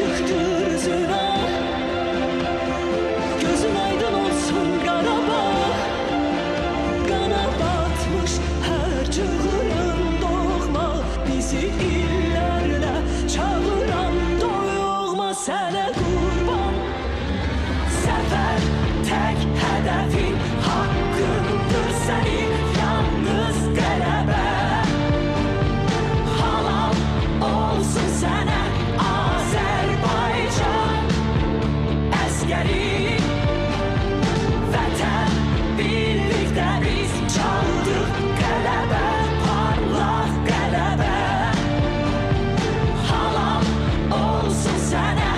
çıktı zına. Gözün aydın olsun Qarabağ. Qana batmış her çığırın doğma. Bizi illərlə çağıran doyuğma sənə qurban. Zəfər tək hədəfin haqqındır sənin yalnız qələbə. Halal olsun sənə Azərbaycan əskəri. Vətən birlikdə biz çaldıq qələbə, parlaq qələbə. Halal olsun sənə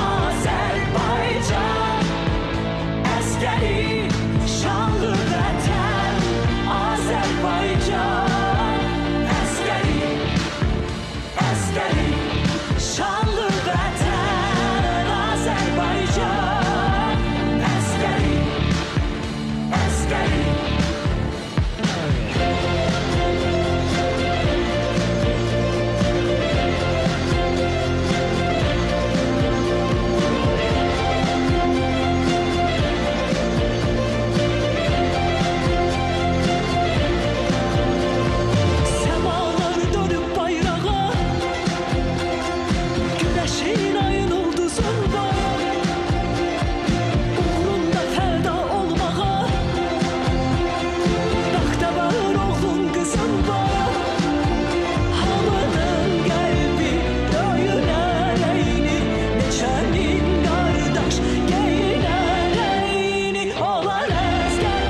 Azərbaycan əskəri. Şanlı vətən Azərbaycan əskəri, əskəri. Şanlı vətən Azərbaycan əskəri, əskəri. Səmalar dönüb bayrağa, güneşin ayın ulduzunda. Uğrunda fəda olmağa, Bəxtəvər oğlun qızın var. Hamının qəlbi döyünər əyni, neçə min qardaş geyinər əyni. Olar əskər,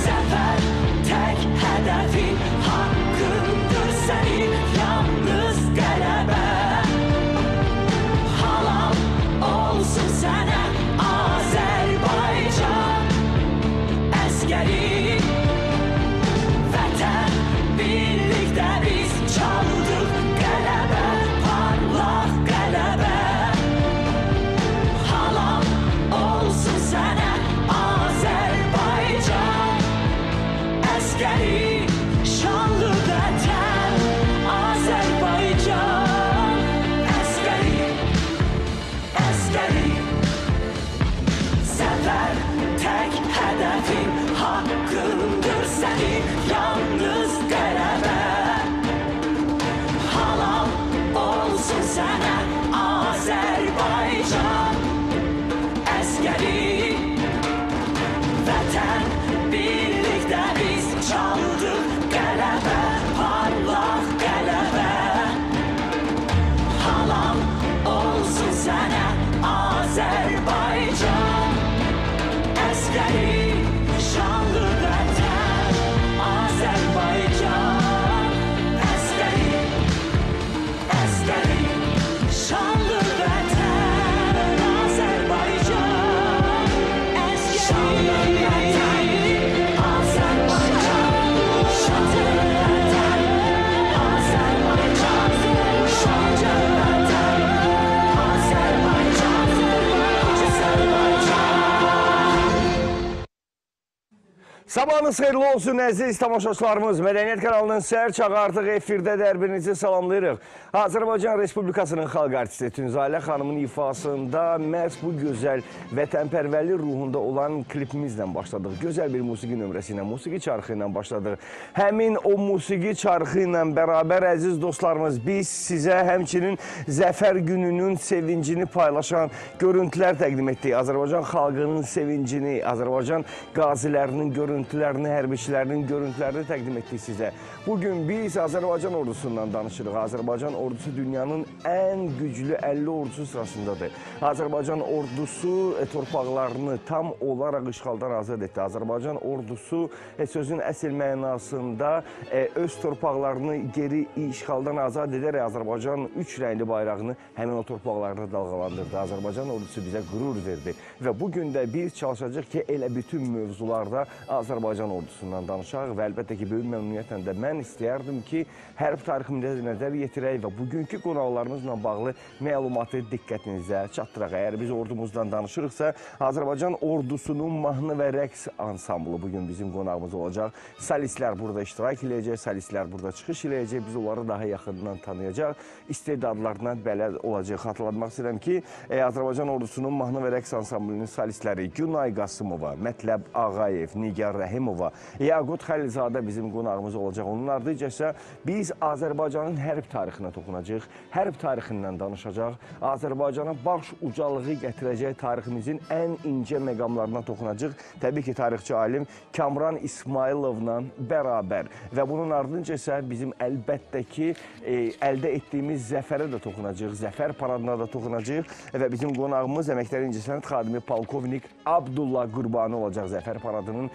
zəfər tək hədəfin haqqındır sənin yalnız qələbə. Halal olsun sənə Azərbaycan əskəri. Vətən birlikdə biz çaldıq qələbə, parlaq qələbə. Halal olsun sənə Azərbaycan əskəri. Şanlı vətən Azərbaycan əskəri, əskəri. Zəfər tək hədəfin haqqındır sənin yalnız qələbə. Halal olsun sənə Azərbaycan əskəri. Vətən birlikdə biz çaldıq qələbə, parlaq qələbə. Halal olsun sənə Azərbaycan əskəri. Şanlı vətən Azərbaycan əskəri, əskəri. Şanlı vətən Azərbaycan əskəri. Şanlı vətən Azərbaycan. Şanlı vətən Azərbaycan. Şanlı vətən Azərbaycan. Sabahınız xeyirli olsun əziz tamaşaçılarımız. Mədəniyyət kanalının səhər çağı artıq efirdə dərbinizi salamlayırıq. Azərbaycan Respublikasının xalq artisti Tünzalə xanımın ifasında məhz bu gözəl vətənpərvərlik ruhunda olan klipimizlə başladıq. Gözəl bir musiqi nömrəsi ilə, musiqi çarxı ilə başladıq. Həmin o musiqi çarxı ilə bərabər əziz dostlarımız, biz sizə həmçinin Zəfər gününün sevincini paylaşan görüntülər təqdim etdik. Azərbaycan xalqının sevincini, Azərbaycan qazilərinin görüntülərini, hərbiçilərinin görüntülərini təqdim etdik sizə. Bugün biz Azərbaycan ordusundan danışırıq. Azərbaycan ordusu dünyanın ən güclü 50 ordusu sırasındadır. Azərbaycan ordusu torpaqlarını tam olaraq işğaldan azad etdi. Azərbaycan ordusu sözün əsl mənasında öz torpaqlarını geri işğaldan azad edərək Azərbaycan 3 rəngli bayrağını həmin o torpaqlarda dalğalandırdı. Azərbaycan ordusu bizə qürur verdi və bugün də biz çalışacaq ki, elə bütün mövzularda Azərbaycan Azərbaycan ordusundan danışaq və əlbəttə ki, böyük məmnuniyyətlə də mən istəyərdim ki, hərb tariximizə nəzər yetirək və bugünkü qonaqlarımızla bağlı məlumatı diqqətinizə çatdıraq. Əgər biz ordumuzdan danışırıqsa, Azərbaycan ordusunun mahnı və rəqs ansamblı bugün bizim qonağımız olacaq. Solistlər burada iştirak edəcək, solistlər burada çıxış edəcək, biz onları daha yaxından tanıyacaq, istedadlarına bələd olacaq. Xatırlatmaq istəyirəm ki, Azərbaycan ordusunun mahnı və rəqs ansamblının solistləri Günay Qasımova, Mətləb Ağayev, Nigar Rəhimova, Yaqut Xəlizadə bizim qonağımız olacaq. Onun ardınca isə biz Azərbaycanın hərb tarixinə toxunacaq, hərb tarixindən danışacaq, Azərbaycana baş ucalığı gətirəcək tariximizin ən incə məqamlarına toxunacaq. Təbii ki, tarixçi alim Kamran İsmayılovla bərabər və bunun ardınca isə bizim əlbəttə ki, əldə etdiyimiz zəfərə də toxunacaq, zəfər paradına da toxunacaq və bizim qonağımız əməkdar incəsənət xadimi polkovnik Abdullah Qurbani olacaq. Zəfər paradının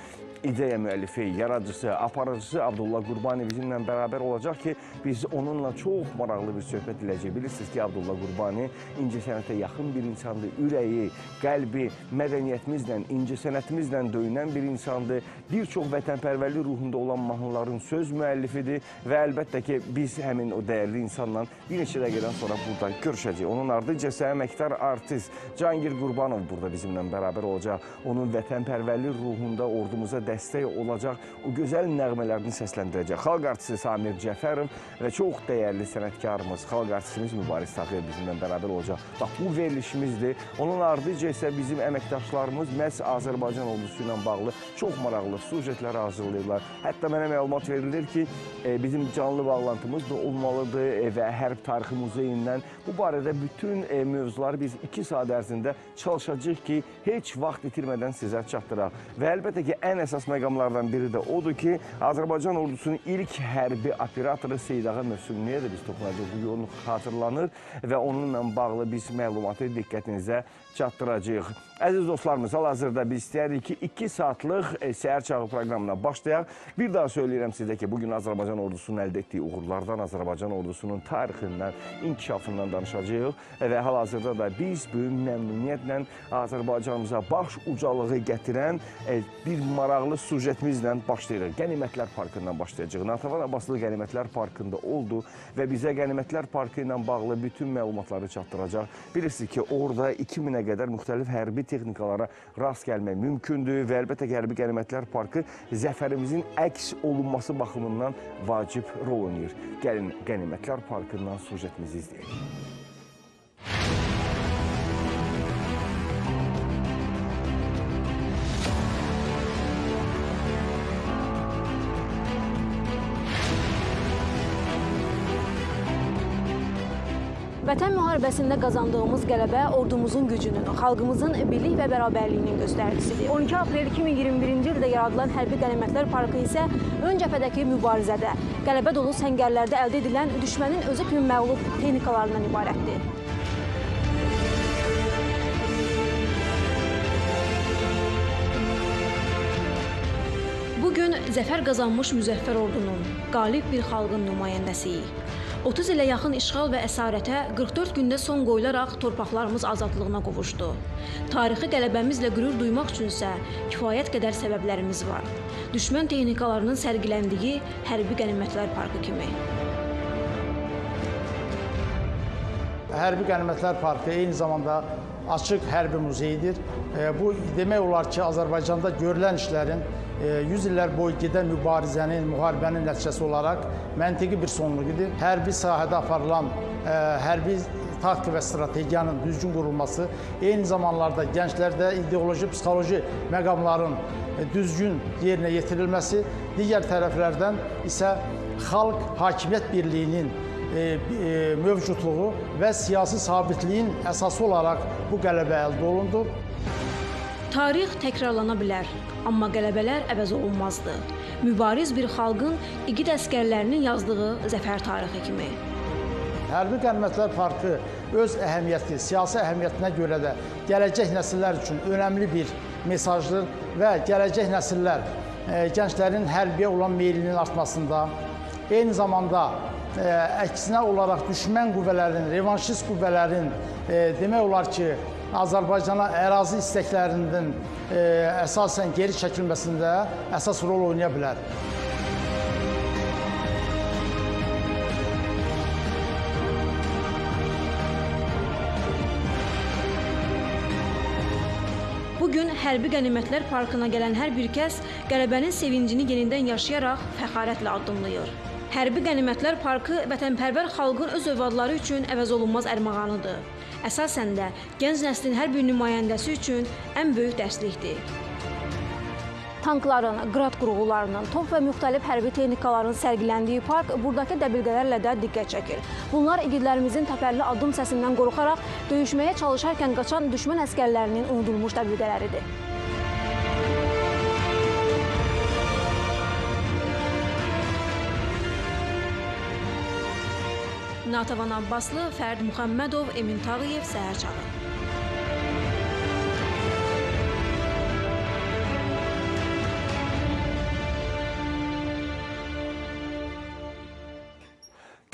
ideya müəllifi, yaradıcısı, aparıcısı Abdullah Qurbani bizimlə bərabər olacaq ki, biz onunla çox maraqlı bir söhbət edəcəyik. Bilirsiniz ki, Abdullah Qurbani incəsənətə yaxın bir insandır, ürəyi, qəlbi, mədəniyyətimizlə, incəsənətimizlə döyünən bir insandır. Bir çox vətənpərvərlik ruhunda olan mahnıların söz müəllifidir və əlbəttə ki, biz həmin o dəyərli insanla bir neçə dəqiqədən sonra burada görüşəcəyik. Onun ardınca isə əməkdar artist Cahangir Qurbanov burada bizimlə bərabər olacaq. Onun vətənpərvərlik ruhunda ordumuza dəstək olacaq, o gözəl nəğmələrini səsləndirəcək. Xalq artisti Samir Cəfərov və çox dəyərli sənətkarımız, xalq artistimiz Mübariz Tağıyev bizimlə bərabər olacaq. Bax, bu verilişimizdir. Onun ardınca isə bizim əməkdaşlarımız məhz Azərbaycan ordusu ilə bağlı çox maraqlı sujetlər hazırlayırlar. Hətta mənə məlumat verilir ki, bizim canlı bağlantımız da olmalıdır və hərb tarixi muzeyindən bu barədə bütün mövzuları biz 2 saat ərzində çalışacağıq ki, heç vaxt itirmədən sizə çatdıraq. Və əlbəttə ki, ən əsas məqamlardan biri də odur ki, Azərbaycan ordusunun ilk hərbi operatoru Seydağa Mövsümlüyə də biz toxunacaq. Bu yolu xatırlanır və onunla bağlı biz məlumatı diqqətinizə çatdıracağıq. Əziz dostlarımız, hal-hazırda biz istəyirik ki, 2 saatlıq səhər çağı proqramına başlayaq. Bir daha söyləyirəm sizə ki, bugün Azərbaycan ordusunun əldə etdiyi uğurlardan, Azərbaycan ordusunun tarixindən, inkişafından danışacağıq və hal-hazırda da biz böyük məmnuniyyətlə Azərbaycanımıza baş ucalığı gətirən bir maraqlı sujetimizlə başlayırıq. Qənimətlər Parkından başlayacaq. Natəvan Abbaslı Qənimətlər Parkında oldu və bizə Qənimətlər Parkı ilə bağlı bütün məlumatları çatdıracaq. Bilirsiniz ki, orada 2000-ə qədər müxtəlif hərbi texnikalara rast gəlmək mümkündür və əlbəttə ki, Hərbi Qənimətlər Parkı zəfərimizin əks olunması baxımından vacib rol oynayır. Gəlin Qənimətlər Parkından sujetimizi izləyək. Vətən müharibəsində qazandığımız qələbə ordumuzun gücünün, xalqımızın birlik və bərabərliyinin göstəricisidir. 12 aprel 2021-ci ildə yaradılan Hərbi Qənimətlər Parkı isə ön cəbhədəki mübarizədə, qələbə dolu səngərlərdə əldə edilən düşmənin özü kimi məğlub texnikalarından ibarətdir. Bugün zəfər qazanmış müzəffər ordunun, qalib bir xalqın nümayəndəsiyik. 30 ilə yaxın işğal və əsarətə 44 gündə son qoyularaq torpaqlarımız azadlığına qovuşdu. Tarixi qələbəmizlə qürur duymaq üçünsə kifayət qədər səbəblərimiz var. Düşmən texnikalarının sərgiləndiyi Hərbi Qənimətlər Parkı kimi. Hərbi Qənimətlər Parkı eyni zamanda açıq hərbi muzeyidir. Bu demək olar ki, Azərbaycanda görülən işlərin 100 illər boyu gedən mübarizənin, müharibənin nəticəsi olaraq məntiqi bir sonluğudur. Hərbi sahədə aparılan hərbi taktik və strategiyanın düzgün qurulması, eyni zamanlarda gənclərdə ideoloji, psixoloji məqamların düzgün yerinə yetirilməsi, digər tərəflərdən isə xalq hakimiyyət birliyinin mövcudluğu və siyasi sabitliyin əsası olaraq bu qələbə əldə olundu. Tarix təkrarlana bilər, amma qələbələr əvəz olunmazdı. Mübariz bir xalqın igid əskərlərinin yazdığı zəfər tarixi kimi. Hərbi Qənimətlər Parkı öz əhəmiyyəti, siyasi əhəmiyyətinə görə də gələcək nəsillər üçün önəmli bir mesajdır və gələcək nəsillər gənclərin hərbiyə olan meylinin artmasında, eyni zamanda əksinə olaraq düşmən qüvvələrin, revanşist qüvvələrin demək olar ki, Azərbaycana ərazi istəklərinin əsasən geri çəkilməsində əsas rol oynaya bilər. Bugün Hərbi Qənimətlər Parkına gələn hər bir kəs qələbənin sevincini yenidən yaşayaraq fəxarətlə addımlayır. Hərbi Qənimətlər Parkı vətənpərvər xalqın öz övladları üçün əvəzolunmaz ərmağanıdır. Əsasən də gənc nəslin hər bir nümayəndəsi üçün ən böyük dərslikdir. Tankların, qrad qurğularının, top və müxtəlif hərbi texnikaların sərgiləndiyi park buradakı dəbilqələrlə də diqqət çəkir. Bunlar igidlərimizin təpərli addım səsindən qorxaraq döyüşməyə çalışarkən qaçan düşmən əskərlərinin unudulmuş dəbilqələridir. Natavan Abbaslı, Fərd Muhammədov, Emin Tağıyev, Səhər Çağı.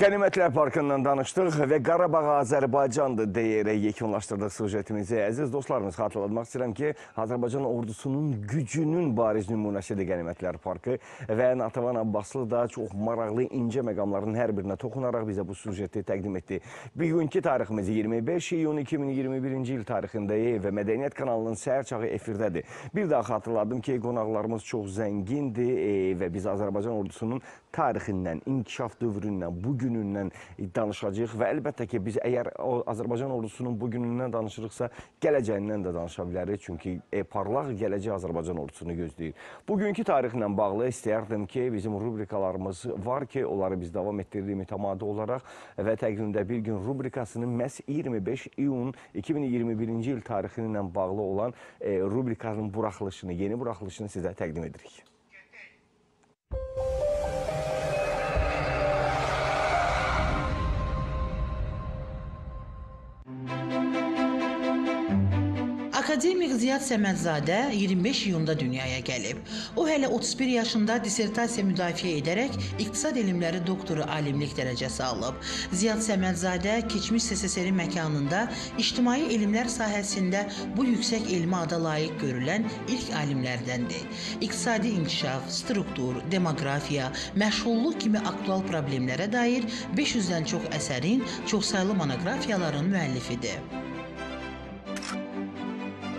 Qənimətlər Parkından danışdıq və Qarabağ Azərbaycandır deyərək yekunlaşdırdıq sujetimizi. Əziz dostlarımız, xatırlatmaq istəyirəm ki, Azərbaycan ordusunun gücünün bariz nümunəsidir Qənimətlər Parkı və Natavan Abbaslı da çox maraqlı, incə məqamların hər birinə toxunaraq bizə bu sujeti təqdim etdi. Bugünkü tariximiz 25 iyun 2021-ci il tarixindəyik və Mədəniyyət kanalının Səhər Çağı efirdədir. Bir daha xatırladım ki, qonaqlarımız çox zəngindir və biz Azərbaycan ordusunun tarixindən, inkişaf dövründən, bugünündən danışacağıq və əlbəttə ki, biz əgər Azərbaycan ordusunun bugünündən danışırıqsa, gələcəyindən də danışa bilərik. Çünki parlaq gələcək Azərbaycan ordusunu gözləyir. Bugünkü tarixlə bağlı istəyərdim ki, bizim rubrikalarımız var ki, onları biz davam etdirdik mütəmadi olaraq və təqvimdə bir gün rubrikasının məhz 25 iyun 2021-ci il tarixi ilə bağlı olan rubrikanın buraxılışını, yeni buraxılışını sizə təqdim edirik. Akademik Ziyad Səmədzadə 25 iyunda dünyaya gəlib. O hələ 31 yaşında dissertasiya müdafiə edərək iqtisad elmləri doktoru alimlik dərəcəsi alıb. Ziyad Səmədzadə keçmiş SSR məkanında ictimai elmlər sahəsində bu yüksək elmi ada layiq görülən ilk alimlərdəndir. İqtisadi inkişaf, struktur, demografiya, məşğulluq kimi aktual problemlərə dair 500-dən çox əsərin, çoxsaylı monoqrafiyaların müəllifidir.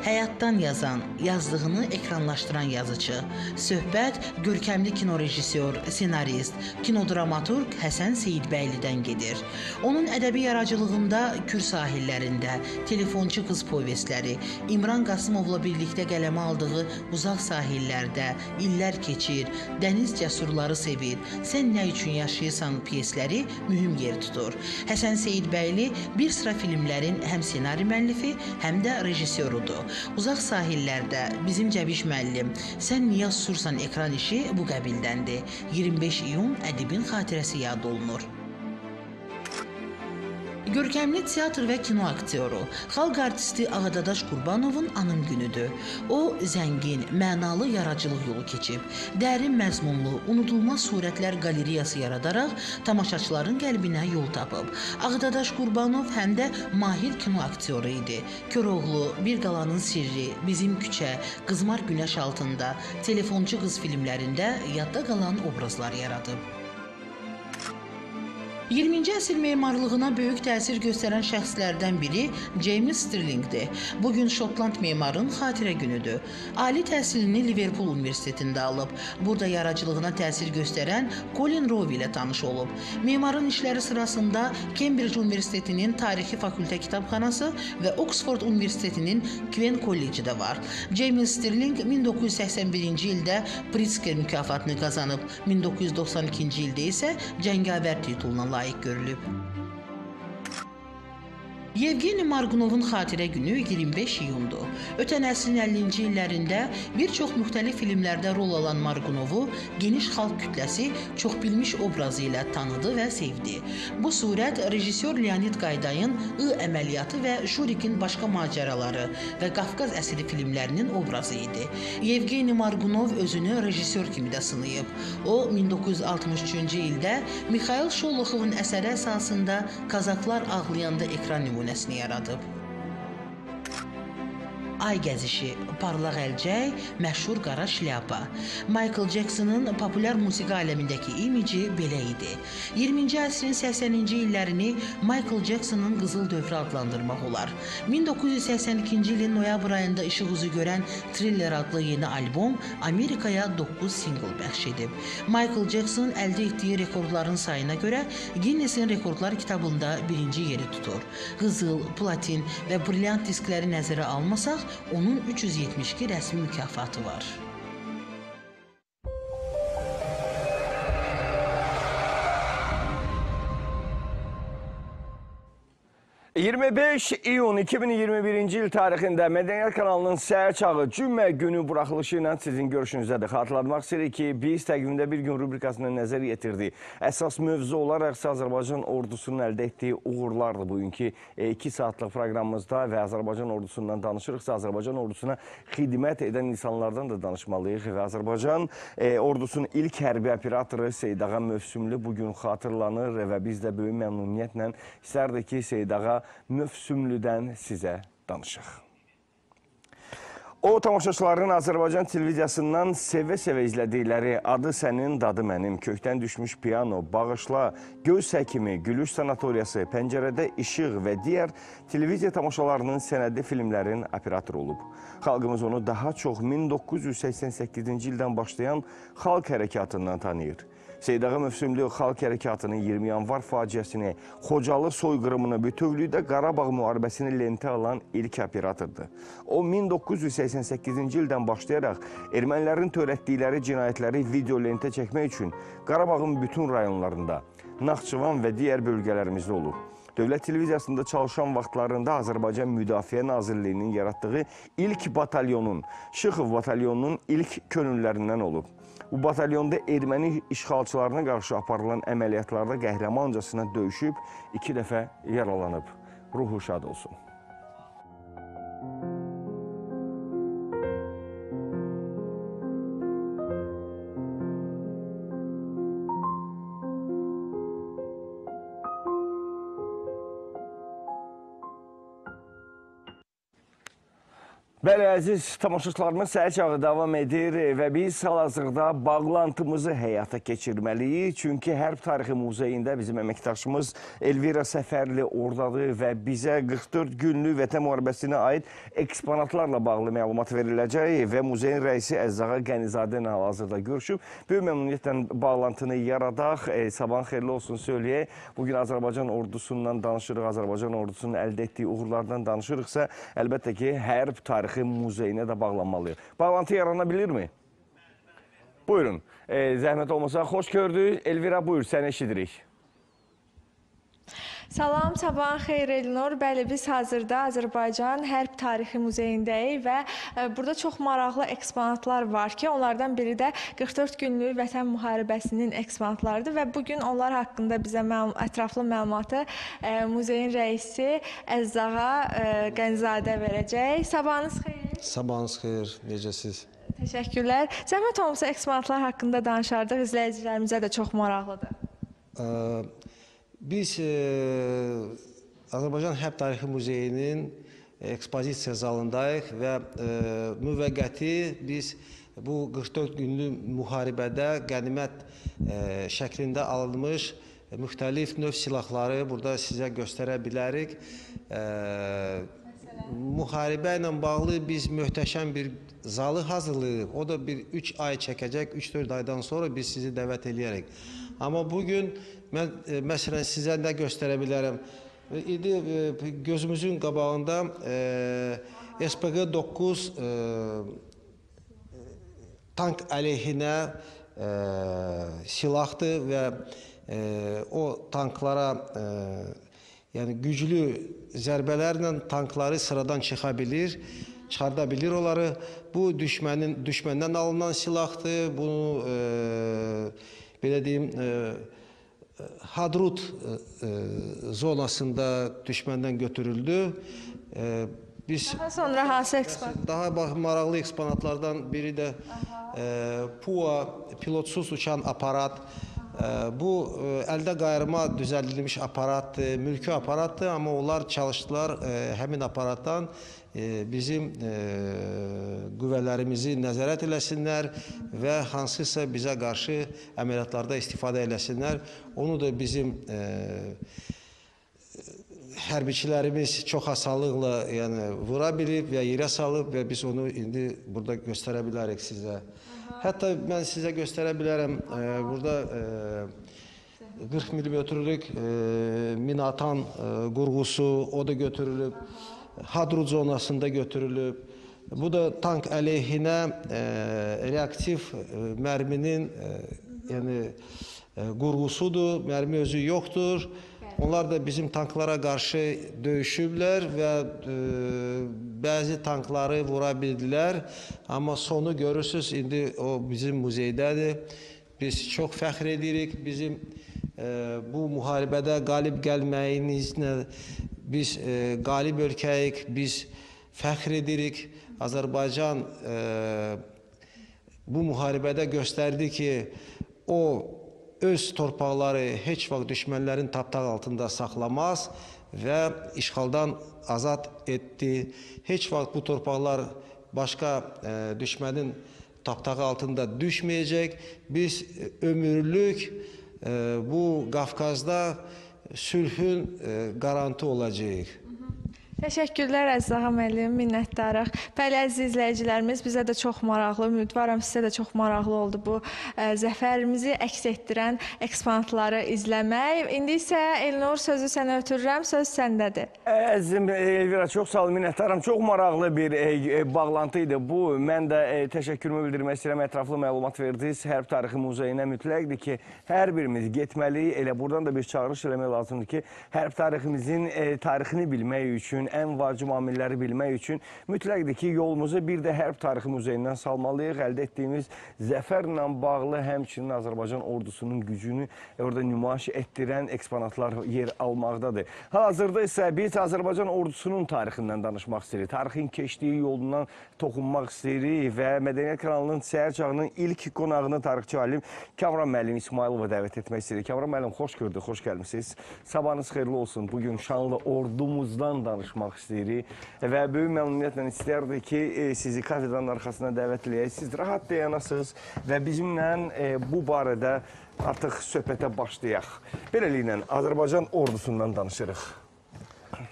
Həyatdan yazan, yazdığını ekranlaşdıran yazıcı, söhbət görkəmli kino rejissor, senarist, kinodramaturq Həsən Seyidbəylidən gedir. Onun ədəbi yaradıcılığında Kür sahillərində, Telefonçu qız povestləri, İmran Qasımovla birlikdə qələmə aldığı Uzaq sahillərdə, İllər keçir, Dəniz cəsurları sevir, Sən nə üçün yaşayırsan pyesləri mühüm yer tutur. Həsən Seyidbəyli bir sıra filmlərin həm ssenari müəllifi, həm də rejissorudur. Uzaq sahillərdə bizim Cəbiş müəllim, Sən niyə susursan ekran işi bu qəbildəndir. 25 iyun ədibin xatirəsi yad olunur. Görkəmli teatr və kino aktyoru, xalq artisti Ağadadaş Qurbanovun anım günüdür. O, zəngin, mənalı yaradıcılıq yolu keçib, dərin məzmunlu, unudulmaz surətlər qalereyası yaradaraq tamaşaçıların qəlbinə yol tapıb. Ağadadaş Qurbanov həm də mahir kino aktyoru idi. Köroğlu, Bir qalanın sirri, Bizim küçə, Qızmar günəş altında, Telefonçu qız filmlərində yadda qalan obrazlar yaradıb. 20-ci əsr memarlığına böyük təsir göstərən şəxslərdən biri James Stirlingdir. Bugün Şotland memarın xatirə günüdür. Ali təhsilini Liverpool Universitetində alıb. Burada yaradıcılığına təsir göstərən Colin Rowe ilə tanış olub. Memarın işləri sırasında Cambridge Universitetinin Tarixi Fakültə Kitabxanası və Oxford Universitetinin Queen College də var. James Stirling 1981-ci ildə Pritzker mükafatını qazanıb. 1992-ci ildə isə cəngavər tituluna layiq görülüb. Yevgeni Margunovun xatirə günü 25 iyundur. Ötən əsrin 50-ci illərində bir çox müxtəlif filmlərdə rol alan Margunovu geniş xalq kütləsi çox bilmiş obrazı ilə tanıdı və sevdi. Bu surət rejissor Leonid Qaydayın I əməliyyatı və Şurikin başqa macəraları və Qafqaz əsiri filmlərinin obrazı idi. Yevgeni Margunov özünü rejissor kimi də sınayıb. O, 1963-cü ildə Mikhail Şoloxovun əsəri əsasında Kazaklar ağlayanda ekran nümunəsini yaradıb. ay gəzişi, parlaq əlcək, məşhur qara şlyapa. Michael Jackson'ın populyar musiqi aləmindəki imici belə idi. 20-ci əsrin 80-ci illərini Michael Jackson'ın qızıl dövrü adlandırmaq olar. 1982-ci ilin noyabr ayında işıq üzü görən Thriller adlı yeni albom Amerikaya 9 single bəxş edib. Michael Jackson əldə etdiyi rekordların sayına görə Guinness-in rekordlar kitabında birinci yeri tutur. Qızıl, platin və brilliant diskləri nəzərə almasaq, onun 372 rəsmi mükafatı var. 25 iyun 2021-ci il tarixində Mədəniyyət kanalının səhər çağı cümə günü buraxılışı ilə sizin görüşünüzdədir. Xatırlatmaq istəyirik ki, biz təqvimdə bir gün rubrikasına nəzər yetirdik. Əsas mövzu olaraq Azərbaycan ordusunun əldə etdiyi uğurlardır bugünkü 2 saatlıq proqramımızda və Azərbaycan ordusundan danışırıqsa, Azərbaycan ordusuna xidmət edən insanlardan da danışmalıyıq və Azərbaycan ordusunun ilk hərbi operatoru Seydağa Mövsümlü bugün xatırlanır və biz də böyük məmnuniyyətlə istərdik ki, Seydağa Mövsümlüdən sizə danışıq. O tamaşaçıların Azərbaycan televiziyasından sevə-sevə izlədikləri Adı Sənin, Dadı Mənim, Kökdən Düşmüş Piano, Bağışla, Göz Həkimi, Gülüş Sanatoriyası, Pəncərədə İşıq və digər televiziya tamaşalarının sənədli filmlərin operatoru olub. Xalqımız onu daha çox 1988-ci ildən başlayan Xalq Hərəkatından tanıyır. Seydağa Mövsümlü Xalq Hərəkatının 20 yanvar faciəsini, Xocalı soyqırımını, bütövlükdə Qarabağ müharibəsini lentə alan ilk operatordur. O, 1988-ci ildən başlayaraq ermənilərin törətdikləri cinayətləri video lentə çəkmək üçün Qarabağın bütün rayonlarında, Naxçıvan və digər bölgələrimizdə olub. Dövlət televiziyasında çalışan vaxtlarında Azərbaycan Müdafiə Nazirliyinin yaratdığı ilk batalyonun, Şıxov batalyonunun ilk könüllərindən olub. Bu batalyonda erməni işğalçılarına qarşı aparılan əməliyyatlarda qəhrəmancasına döyüşüb, 2 dəfə yaralanıb. Ruhu şad olsun. Bəli, əziz tamaşaçılarımız, səhər çağı davam edir və biz hal-hazırda bağlantımızı həyata keçirməliyik. Çünki Hərb Tarixi Muzeyində bizim əməkdaşımız Elvira Səfərli oradadır və bizə 44 günlük Vətən müharibəsinə aid eksponatlarla bağlı məlumat veriləcək və muzeyin rəisi Əzzağa Qənizadə ilə hal-hazırda görüşüb. Böyük məmnuniyyətlə bağlantını yaradaq, sabahın xeyirli olsun söyləyək. Bugün Azərbaycan ordusundan danışırıq, Azərbaycan ordusunun əldə etdiyi uğurlardan danışırıqsa, əlbəttə ki, Hərb Tarixi Muzeyinə də bağlanmalıyıq. Bağlantı yaranabilirmi? Buyurun. Zəhmət olmasa, xoş gördük. Elvira, buyur, səni eşidirik. Salam, sabahın xeyir Elnur. Bəli, biz hazırda Azərbaycan Hərb Tarixi Muzeyindəyik və burada çox maraqlı eksponatlar var ki, onlardan biri də 44 günlük Vətən müharibəsinin eksponatlarıdır və bugün onlar haqqında bizə ətraflı məlumatı muzeyin rəisi Əzzağa Qənizadə verəcək. Sabahınız xeyir. Sabahınız xeyir, necəsiz? Təşəkkürlər. Zəhmət olmasa eksponatlar haqqında danışardıq, izləyicilərimizə də çox maraqlıdır. Biz Azərbaycan Hərb Tarixi Muzeyinin ekspozisiya zalındayıq və müvəqqəti biz bu 44 günlük müharibədə qənimət şəklində alınmış müxtəlif növ silahları burada sizə göstərə bilərik. Müharibə ilə bağlı biz möhtəşəm bir zalı hazırlayırıq. O da bir 3 ay çəkəcək, 3-4 aydan sonra biz sizi dəvət edərək. Amma bugün mən məsələn sizə nə göstərə bilərəm? İndi gözümüzün qabağında SPG-9 tank əleyhinə silahdır və o tanklara yəni güclü zərbələrlə tankları sıradan çıxarda bilir onları. Bu düşməndən alınan silahdır. Bunu belə deyim, Hadrut zonasında düşməndən götürüldü. Daha sonra hansı eksponat? Daha maraqlı eksponatlardan biri də PUA, pilotsuz uçan aparat. Bu əldə qayırma düzəldilmiş aparatdır, mülki aparatdır, amma onlar çalışdılar həmin aparatdan bizim qüvvələrimizi nəzarət eləsinlər və hansısa bizə qarşı əməliyyatlarda istifadə eləsinlər. Onu da bizim hərbiçilərimiz çox asanlıqla vura bilib və yerə salıb və biz onu indi burada göstərə bilərik sizə. Hətta mən sizə göstərə bilərəm, burada 40 mm-lük minatan qurğusu, o da götürülüb, hadru zonasında götürülüb. Bu da tank əleyhinə reaktiv mərminin qurğusudur, mərmi özü yoxdur. Onlar da bizim tanklara qarşı döyüşüblər və bəzi tankları vura bildilər. Amma sonu görürsünüz, indi o bizim muzeydədir. Biz çox fəxr edirik. Bizim bu müharibədə qalib gəlməyinizlə biz qalib ölkəyik, biz fəxr edirik. Azərbaycan bu müharibədə göstərdi ki, o öz torpaqları heç vaxt düşmənlərin tapdaq altında saxlamaz və işğaldan azad etdi. Heç vaxt bu torpaqlar başqa düşmənin tapdağı altında düşməyəcək. Biz ömürlük bu Qafqazda sülhün qarantı olacağıq. Təşəkkürlər Əziz Ağa müəllim, minnətdarıq. Bəli, əziz izləyicilərimiz, bizə də çox maraqlı, ümidvaram sizə də çox maraqlı oldu bu zəfərimizi əks etdirən eksponatları izləmək. İndi isə Elnur, sözü sənə ötürürəm, söz səndədir. Əzizim Elvira, çox sağ olun, minnətdaram. Çox maraqlı bir bağlantı idi bu. Mən də təşəkkürümü bildirmək istəyirəm, ətraflı məlumat verdiniz. Hərb Tarixi Muzeyinə mütləqdir ki, hər birimiz getməliyik. Elə buradan da bir çağırış eləmək lazımdır ki, hərb tariximizin tarixini bilmək üçün, ən vacib amilləri bilmək üçün mütləqdir ki, yolumuzu bir də Hərb Tarixi Muzeyindən salmalıyıq. Əldə etdiyimiz zəfərlə bağlı həmçinin Azərbaycan ordusunun gücünü orada nümayiş etdirən eksponatlar yer almaqdadır. Hazırda isə biz Azərbaycan ordusunun tarixindən danışmaq istəyirik. Tarixin keçdiyi yolundan toxunmaq istəyirik və Mədəniyyət kanalının səhər çağının ilk qonağını tarixçi alim Kamran müəllim İsmailova dəvət etmək istəyirik. Kamran müəllim, xoş gördük, xoş gəlmişsiniz. Sabahınız xeyirli olsun. Bugün şanlı ordumuzdan danışmaq istəyirik və böyük məmnuniyyətlə istərdik ki, sizi kafedanın arxasına dəvət edək. Siz rahat dayanasınız və bizimlə bu barədə artıq söhbətə başlayaq. Beləliklə, Azərbaycan ordusundan danışırıq.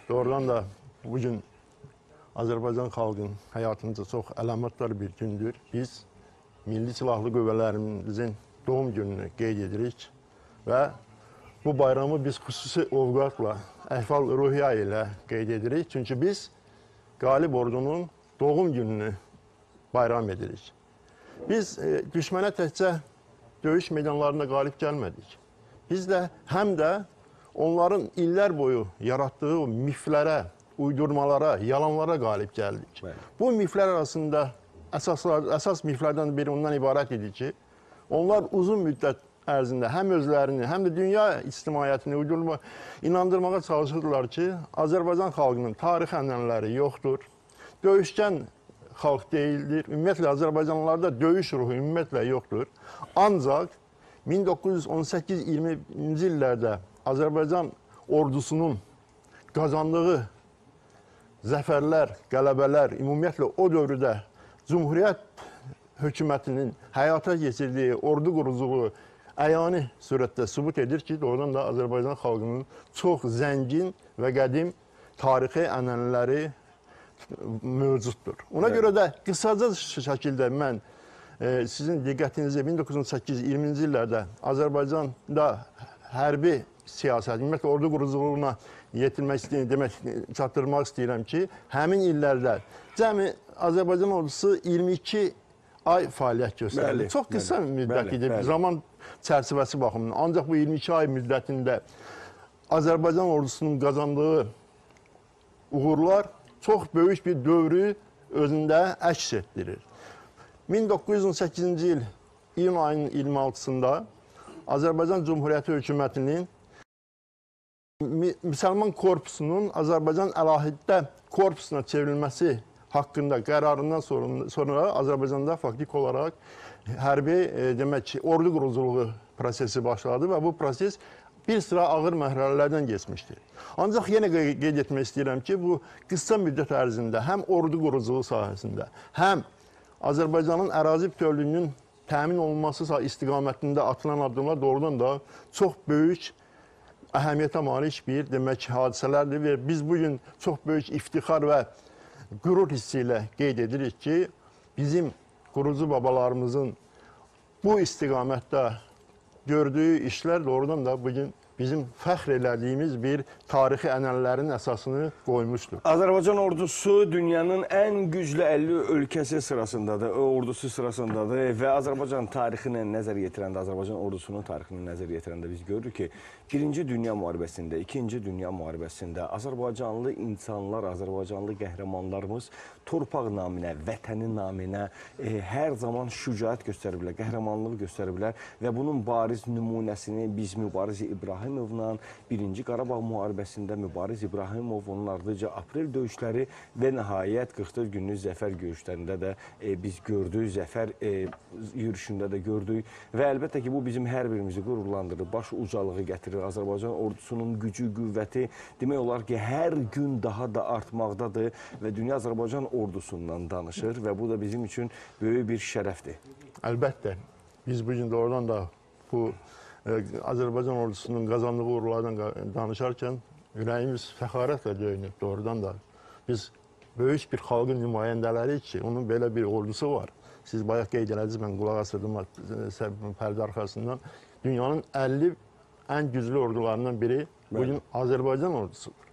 Doğrudan da bugün Azərbaycan xalqının həyatında çox əlamətdar bir gündür. Biz Milli Silahlı Qüvvələrimizin doğum gününü qeyd edirik və bu bayramı biz xüsusi ovqatla, əhval-ruhiyyə ilə qeyd edirik. Çünki biz qalib ordunun doğum gününü bayram edirik. Biz düşmənə təkcə döyüş meydanlarında qalib gəlmədik. Biz də həm də onların illər boyu yaratdığı miflərə, uydurmalara, yalanlara qalib gəldik. Bu miflər arasında əsas miflərdən biri ondan ibarət idi ki, onlar uzun müddət ərzində həm özlərini, həm də dünya ictimaiyyətini inandırmağa çalışırdılar ki, Azərbaycan xalqının tarix ənənələri yoxdur, döyüşkən xalq deyildir, ümumiyyətlə Azərbaycanlılarda döyüş ruhu ümumiyyətlə yoxdur. Ancaq 1918-20-ci illərdə Azərbaycan ordusunun qazandığı zəfərlər, qələbələr, ümumiyyətlə o dövrdə Cumhuriyyət hökumətinin həyata keçirdiyi ordu quruculuğu əyani surətdə sübut edir ki, doğrudan da Azərbaycan xalqının çox zəngin və qədim tarixi ənənələri mövcuddur. Ona görə də qısaca şəkildə mən sizin diqqətinizi 1908-20-ci illərdə Azərbaycanda hərbi siyasət, ümumiyyətlə ordu quruculuğuna yetirmək istəyirəm, demək, çatdırmaq istəyirəm ki, həmin illərdə cəmi Azərbaycan ordusu 22 ay fəaliyyət göstərdi. Çox qısa müddət idi, zaman çərçivəsi baxımından. Ancaq bu 22 ay müddətində Azərbaycan ordusunun qazandığı uğurlar çox böyük bir dövrü özündə əks etdirir. 1918-ci il iyun ayının 26-sında Azərbaycan Cumhuriyyəti hökumətinin Müsəlman korpusunun Azərbaycan əlahiddə korpusuna çevrilməsi haqqında qərarından sonra Azərbaycanda faktik olaraq hərbi demək, ordu quruculuğu prosesi başladı və bu proses bir sıra ağır mərhələlərdən keçmişdir. Ancaq yenə qeyd etmək istəyirəm ki, bu qısa müddət ərzində həm ordu quruculuğu sahəsində, həm Azərbaycanın ərazi bütövlüyünün təmin olunması istiqamətində atılan addımlar doğrudan da çox böyük əhəmiyyətə malik bir hadisələrdir və biz bugün çox böyük iftixar və qürur hissi ilə qeyd edirik ki, bizim qurucu babalarımızın bu istiqamətdə gördüyü işlər doğrudan da bugün bizim fəxr elədiyimiz bir tarixi ənənələrin əsasını qoymuşdur. Azərbaycan ordusu dünyanın ən güclü 50 ölkəsi sırasındadır, ordusu sırasındadır və Azərbaycan tarixinə nəzər yetirəndə, Azərbaycan ordusunun tarixinə nəzər yetirəndə biz görürük ki, Birinci Dünya Müharibəsində, İkinci Dünya Müharibəsində Azərbaycanlı insanlar, Azərbaycanlı qəhrəmanlarımız torpaq naminə, vətənin naminə hər zaman şücaət göstəriblər, qəhrəmanlığı göstəriblər və bunun bariz nümunəsini biz Mübariz İbrahimovla Birinci Qarabağ müharibəsində Mübariz İbrahimov, onun ardıca aprel döyüşləri və nəhayət 44 günlük zəfər görüşlərində də biz gördük, zəfər yürüyüşündə də gördük və əlbəttə ki, bu bizim hər birimizi qürurlandırır, baş ucalığı gətirir. Azərbaycan ordusunun gücü, qüvvəti demək olar ki, hər gün daha da artmaqdadır və dünya Azərbaycan ordusundan danışır və bu da bizim üçün böyük bir şərəfdir. Əlbəttə, biz bugün doğrudan da bu Azərbaycan ordusunun qazandığı uğurlardan danışarkən ürəyimiz fəxarətlə döyünür. Doğrudan da biz böyük bir xalqın nümayəndələriyik ki, onun belə bir ordusu var. Siz bayaq qeyd elədiniz, mən qulaq asırdım pərdə arxasından. Dünyanın 50 ən güclü ordularından biri bugün Azərbaycan ordusudur.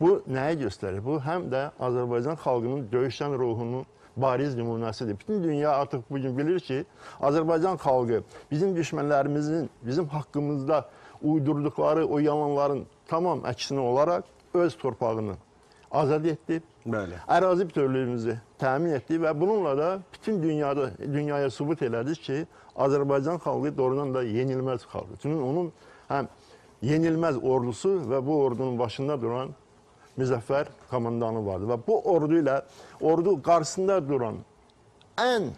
Bu nəyi göstərir? Bu həm də Azərbaycan xalqının döyüşən ruhunun bariz nümunəsidir. Bütün dünya artıq bugün bilir ki, Azərbaycan xalqı bizim düşmənlərimizin bizim haqqımızda uydurduqları o yalanların tamam əksinə olaraq öz torpağını azad etdi. Ərazi bütövlüyümüzü təmin etdi və bununla da bütün dünyaya sübut elədi ki, Azərbaycan xalqı doğrudan da yenilməz xalqı. Çünki onun həm yenilməz ordusu və bu ordunun başında duran müzəffər komandanı vardı. Və bu ordu ilə ordu qarşısında duran ən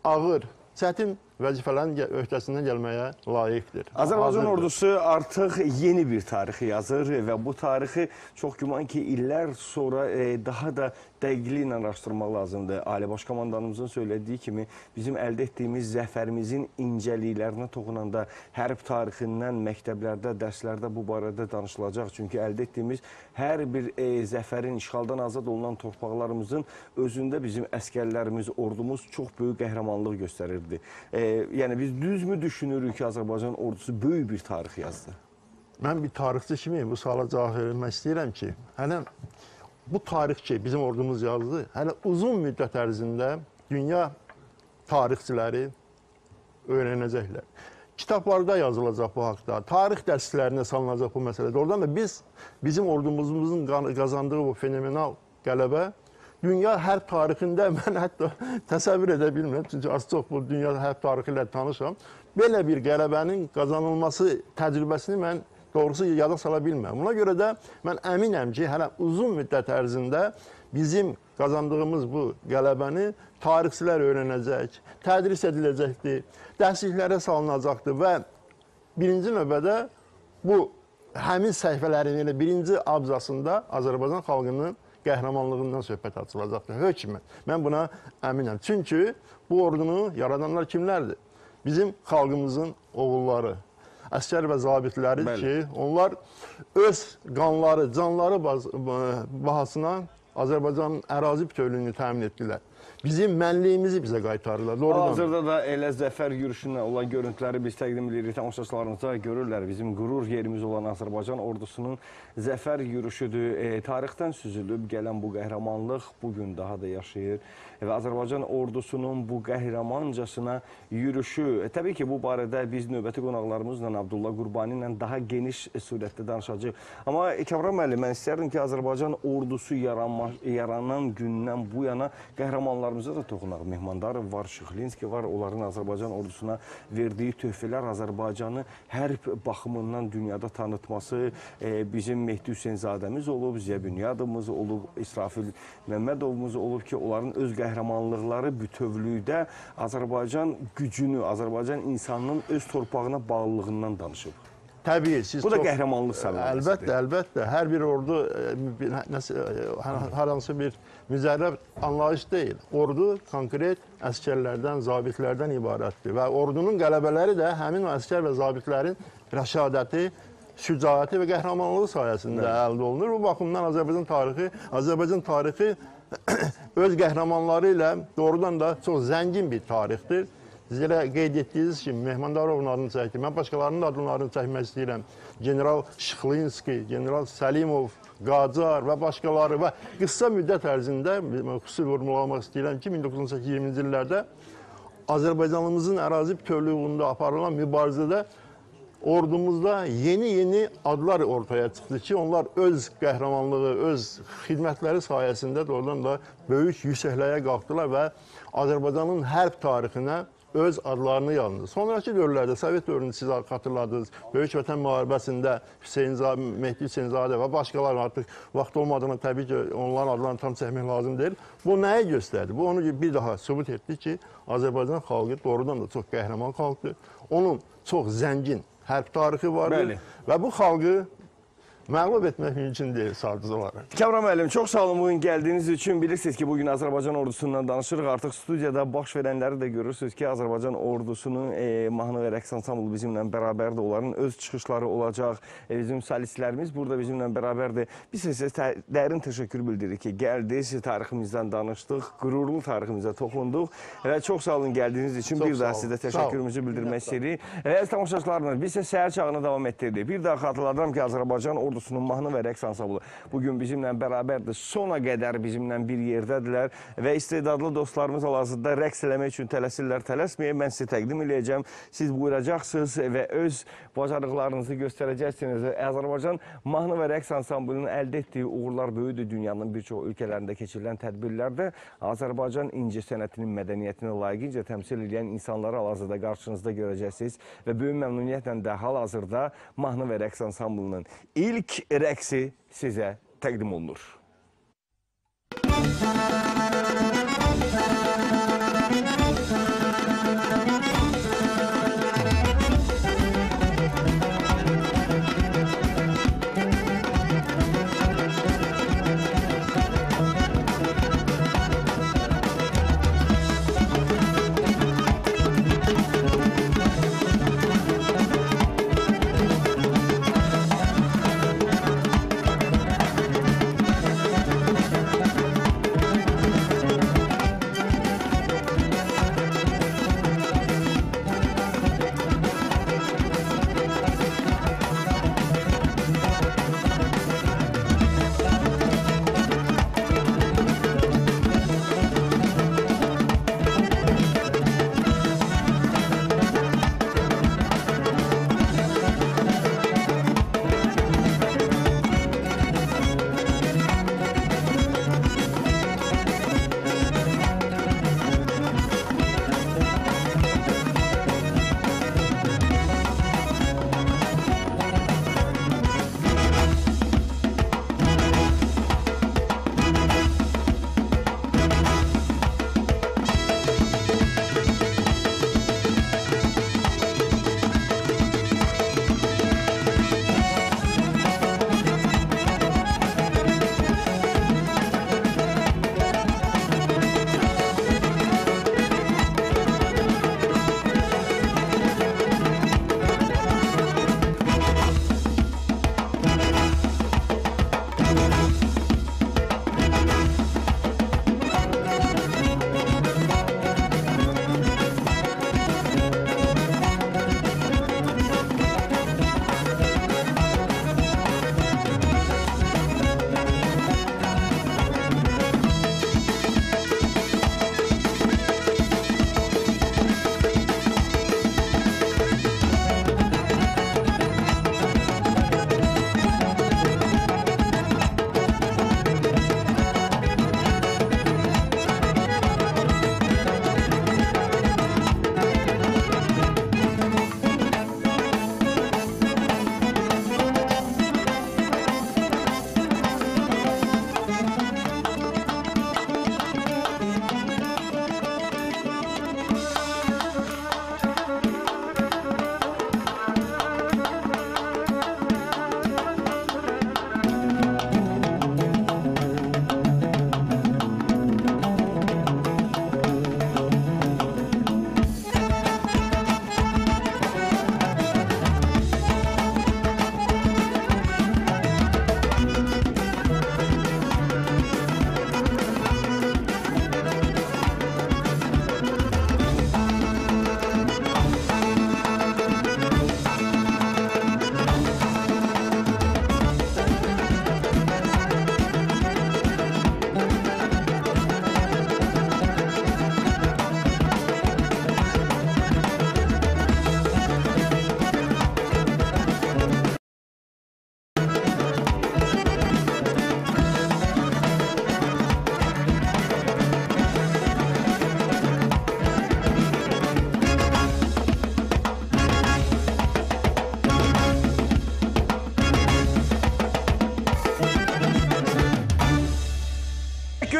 ağır, çətin vəzifələrin öhdəsindən gəlməyə layiqdir. Azərbaycan ordusu artıq yeni bir tarixi yazır və bu tarixi çox güman ki, illər sonra daha da dəqiqliklə araşdırmaq lazımdır. Ali Baş Komandanımızın söylediyi kimi bizim əldə etdiyimiz zəfərimizin incəliklərinə toxunanda hərb tarixindən məktəblərdə, dərslərdə bu barədə danışılacaq. Çünki əldə etdiyimiz hər bir zəfərin, işğaldan azad olunan torpaqlarımızın özündə bizim əskərlərimiz, ordumuz çox böyük qəhrəmanlıq göstərirdi. Yəni biz düzmü düşünürük ki, Azərbaycan ordusu böyük bir tarix yazdı? Mən bir tarixçi kimi bu suala cavab vermək istəyirəm ki, hələ bu tarix ki, bizim ordumuz yazdı, hələ uzun müddət ərzində dünya tarixçiləri öyrənəcəklər. Kitablarda yazılacaq bu haqda, tarix dərslərinə salınacaq bu məsələdə. Oradan da bizim ordumuzun qazandığı bu fenomenal qələbə dünya hərb tarixində mən hətta təsəvvür edə bilmirəm. Çünki az çox bu dünya hərb tarixi ilə tanışam. Belə bir qələbənin qazanılması təcrübəsini mən doğrusu yada sala bilmirəm. Buna görə də mən əminəm ki, hələ uzun müddət ərzində bizim qazandığımız bu qələbəni tarixçilər öyrənəcək, tədris ediləcəkdir, dərsliklərə salınacaqdır və birinci növbədə bu həmin səhifələrin birinci abzasında Azərbaycan xalqının qəhrəmanlığından söhbət açılacaqdır. Hökmən. Mən buna əminəm. Çünki bu ordunu yaradanlar kimlərdir? Bizim xalqımızın oğulları, əskər və zabitləridir ki, onlar öz qanları, canları bahasına Azərbaycanın ərazi bütövlüyünü təmin etdilər. Bizim mənliyimizi bizə qaytarırlar. Hazırda da elə zəfər yürüyüşündən olan görüntüləri biz təqdim edirik. Tamaşaçılarımıza görürlər. Bizim qürur yerimiz olan Azərbaycan ordusunun zəfər yürüyüşüdür. Tarixdən süzülüb gələn bu qəhrəmanlıq bugün daha da yaşayır. Və Azərbaycan ordusunun bu qəhrəmancasına yürüyüşü. Təbii ki, bu barədə biz növbəti qonaqlarımızla Abdullah Qurbani ilə daha geniş surətdə danışacağıq. Amma Kamran müəllim, mən istərdim ki, Azərbaycan ordusu yaranan gündən bu yana qəhrəmanlarımıza da toxunaq. Mehmandarov var, Şıxlinski var. Onların Azərbaycan ordusuna verdiyi töhfələr Azərbaycanı hərb baxımından dünyada tanıtması, bizim Mehdi Hüseynzadəmiz olub, Ziya Bünyadovumuz olub, İsrafil Məmmədovumuz olub ki, onların öz qəhrəmanlıqları bütövlükdə Azərbaycan gücünü, Azərbaycan insanının öz torpağına bağlılığından danışıb. Təbii, siz Bu da çox- qəhrəmanlıq səbəbidir. Əlbəttə. Hər bir ordu hər hansı bir müzərrəb anlayış deyil. Ordu konkret əskərlərdən, zabitlərdən ibarətdir və ordunun qələbələri də həmin o əskər və zabitlərin rəşadəti, şücaəti və qəhrəmanlığı sayəsində əldə olunur. Bu baxımdan Azərbaycan tarixi öz qəhrəmanları ilə doğrudan da çox zəngin bir tarixdir. Siz elə qeyd etdiyiniz kimi Mehmandarovun adını çəkdim. Mən başqalarının adlarını çəkmək istəyirəm. General Şıxlinski, General Səlimov, Qacar və başqaları və qısa müddət ərzində xüsusi vurğulamaq istəyirəm ki, 1920-ci illərdə Azərbaycanımızın ərazi bütövlüyündə aparılan mübarizədə ordumuzda yeni adlar ortaya çıxdı ki, onlar öz qəhrəmanlığı, öz xidmətləri sayəsində doğrudan da böyük yüksəkliyə qalxdılar və Azərbaycanın hərb tarixinə öz adlarını yazdı. Sonraki dövrlərdə, Sovet dövrünü siz xatırladınız, Böyük Vətən müharibəsində Mehdi Hüseynzadə və başqaları artıq vaxt olmadığına təbii ki, onların adlarını tam çəkmək lazım deyil. Bu nəyi göstərdi? Bu onu bir daha sübut etdi ki, Azərbaycan xalqı doğrudan da çox qəhrəman xalqdır. Onun çox zəngin hərb tarixi vardır və bu xalqı məğlub etmək mümkün deyil sadəcə olaraq. Kəmran müəllim, çox sağ olun bugün gəldiyiniz üçün. Bilirsiniz ki, bugün Azərbaycan ordusundan danışırıq. Artıq studiyada baş verənləri də görürsünüz ki, Azərbaycan ordusunun mahnı və rəqs ansamblı bizimlə bərabərdir. Onların öz çıxışları olacaq. Bizim solistlərimiz burada bizimlə bərabərdir. Biz sizə dərin təşəkkür bildiririk ki, gəldiniz, tariximizdən danışdıq, qürurlu tariximizə toxunduq və çox sağ olun gəldiyiniz üçün bir daha sizə təşəkkürümüzü bildirmək istəyirik. Əziz tamaşaçılarımız, biz səhər çağını davam etdirdik. Bir daha xatırladıram ki, Azərbaycan ordusunun mahnı və rəqs ansamblı bugün bizimlə bərabərdir. Sona qədər bizimlə bir yerdədirlər və istedadlı dostlarımız hal-hazırda rəqs eləmək üçün tələsirlər. Tələsməyə mən sizə təqdim edəcəm. Siz buyuracaqsınız və öz bacarıqlarınızı göstərəcəksiniz. Azərbaycan mahnı və rəqs ansamblının əldə etdiyi uğurlar böyüdür. Dünyanın bir çox ölkələrində keçirilən tədbirlərdə Azərbaycan incəsənətinin, mədəniyyətini layiqincə təmsil edən insanları hal-hazırda qarşınızda görəcəksiniz və böyük məmnuniyyətlə də hal-hazırda mahnı və rəqs ansamblının ilk rəqsi sizə təqdim olunur.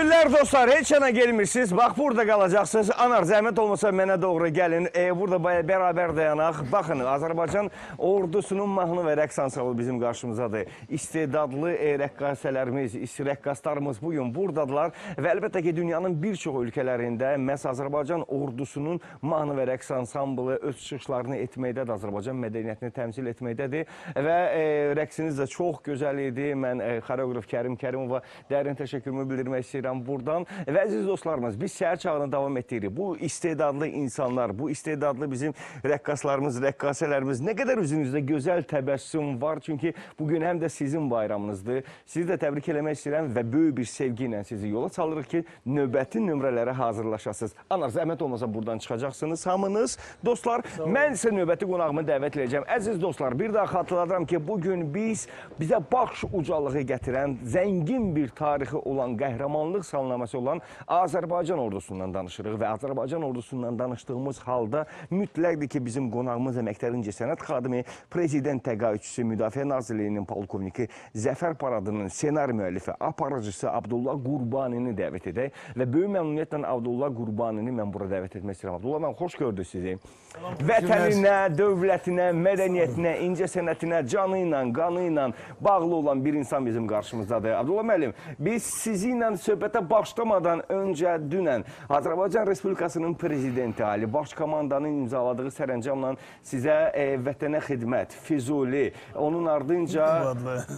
günler dostlar. Heç yana gelmişsiniz. Bak burada kalacaksınız. Anar zəhmət olmasa mənə doğru gəlin. Burada beraber dayanaq. Bakın Azərbaycan ordusunun mahnı ve rəqs ansamblı bizim qarşımızdadır. İstedadlı rəqqasələrimiz, rəqqaslarımız bugün buradadılar. Və əlbəttə ki dünyanın bir çox ölkələrində məhz Azərbaycan ordusunun mahnı ve rəqs ansamblı öz çıxışlarını etməkdədir. Azərbaycan mədəniyyətini təmsil etməkdədir. Və rəqsiniz də çox gözəl idi. Mən xoreograf Kərim Kərimova dərin təşəkkürümü bildirmək istəyirəm buradan. Və əziz dostlarımız, biz səhər çağını davam etdiririk. Bu istedadlı insanlar, bu istedadlı bizim rəqqaslarımız, rəqqasələrimiz, nə qədər üzünüzdə gözəl təbəssüm var. Çünki bugün həm də sizin bayramınızdır. Sizi də təbrik eləmək istəyirəm və böyük bir sevgi ilə sizi yola salırıq ki, növbəti nömrələrə hazırlaşasınız. Anar, zəhmət olmasa buradan çıxacaqsınız hamınız. Dostlar, mən sizə növbəti qonağımı dəvət edəcəm. Əziz dostlar, bir daha xatırladıram ki, bugün bizə baş ucalığı gətirən, zəngin bir tarixi olan, qəhrəmanlıq salnaməsi olan Azərbaycan ordusundan danışırıq və Azərbaycan ordusundan danışdığımız halda mütləqdir ki, bizim qonağımız əməkdar incəsənət xadimi, prezident təqaüdçüsü, Müdafiə Nazirliyinin polkovniki, Zəfər Paradının ssenari müəllifi, aparıcısı Abdullah Qurbanini dəvət edək və böyük məmnuniyyətlə Abdullah Qurbanini mən bura dəvət etmək istəyirəm. Abdullah, mən xoş gördük sizi. Vətəninə, dövlətinə, mədəniyyətinə, incəsənətinə, canı ilə, qanı ilə bağlı olan bir insan bizim qarşımızdadır. Abdullah müəllim, biz sizi ilə söhbətə başlamadan öncə dünən Azərbaycan Respublikasının prezidenti Ali Baş Komandanın imzaladığı sərəncamla sizə vətənə xidmət, Füzuli, onun ardınca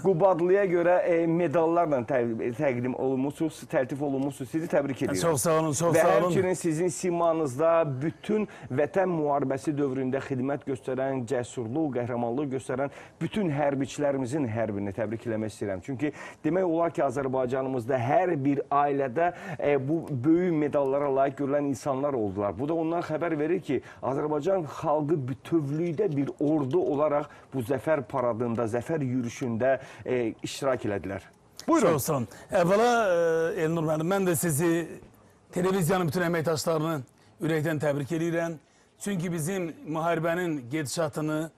Qubadlıya görə medallarla təqdim olunmuşsunuz, təltif olunmuşsunuz. Sizi təbrik edirəm. Çox sağ olun, çox və sağ olun. Və həmçinin sizin simanızda bütün vətən müharibəsi dövründə xidmət göstərən, cəsurluq, qəhrəmanlıq göstərən bütün hərbiçilərimizin hərbini təbrik eləmək istəyirəm. Çünki demək olar ki, Azərbaycanımızda hər bir ailədə bu böyük medallara layiq görülən insanlar oldular. Bu da ondan xəbər verir ki, Azərbaycan xalqı bütövlükdə bir ordu olaraq bu zəfər paradında, zəfər yürüşündə iştirak elədilər. Buyurun. Çox sağ olun. Əvvəla Elnur müəllim, mən də sizi televiziyanın bütün əməkdaşlarını ürəkdən təbrik edirəm. Çünki bizim müharibənin gedişatını,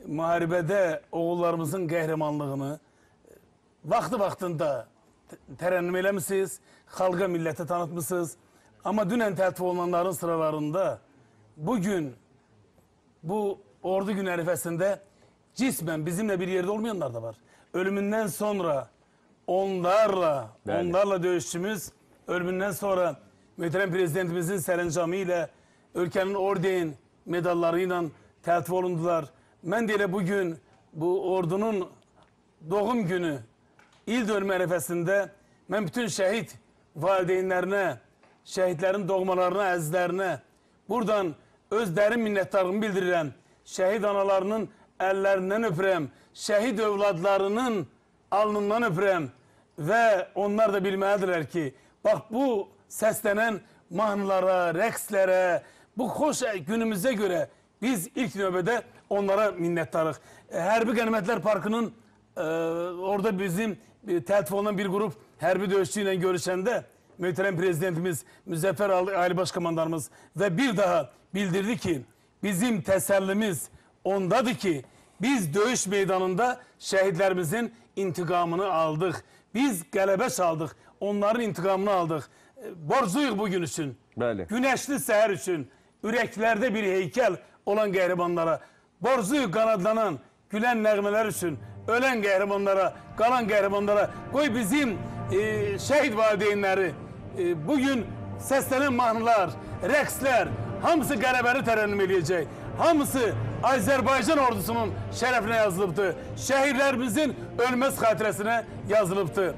müharibədə oğullarımızın qəhrəmanlığını vaxtı-vaxtında tərənnüm eləmişsiniz, xalqa, millətə tanıtmışsınız. Amma dünən təltif olunanların sıralarında bugün bu ordu gün ərifəsində cismən bizimlə bir yerdə olmayanlar da var. Ölümündən sonra onlarla döyüşçümüz, ölümündən sonra möhtərəm prezidentimizin sərəncamı ilə ölkənin orden medalları ilə təltif olundular. Mən də elə bugün bu ordunun doğum günü, il dönümü ərəfəsində mən bütün şəhid valideynlərinə, şəhidlərin doğmalarına, əzizlərinə buradan öz dərin minnətdarlığımı bildirirəm. Şəhid analarının əllərindən öpürəm, şəhid övladlarının alnından öpürəm və onlar da bilməlidirlər ki, bax bu səslənən mahnılara, rəqslərə, bu xoş günümüzə görə biz ilk növbədə onlara minnətdarıq. Hərbi Qənimətlər Parkının orada bizim təltif olunan bir qrup hərbi döyüşçü ilə görüşəndə möhtərəm prezidentimiz Müzəffər Ali Baş Komandanımız və bir daha bildirdi ki, bizim təsəllimiz ondadır ki, biz döyüş meydanında şəhidlərimizin intiqamını aldıq. Biz qələbə çaldıq, onların intiqamını aldıq. Borcluyuq bugün üçün, güneşli səhər üçün, ürəklərdə bir heykəl olan qəhrəmanlara, borcluyuq qanadlanan, gülən nəğmələr üçün, ölən qəhrəmanlara, qalan qəhrəmanlara, qoy bizim şəhid valideynləri, bugün səslənən mahnılar, rəqslər, hamısı qələbəri tərənnüm edəcək. Hamısı Azərbaycan ordusunun şərəfinə yazılıbdır. Şəhidlərimizin ölməz xatirəsinə yazılıbdır.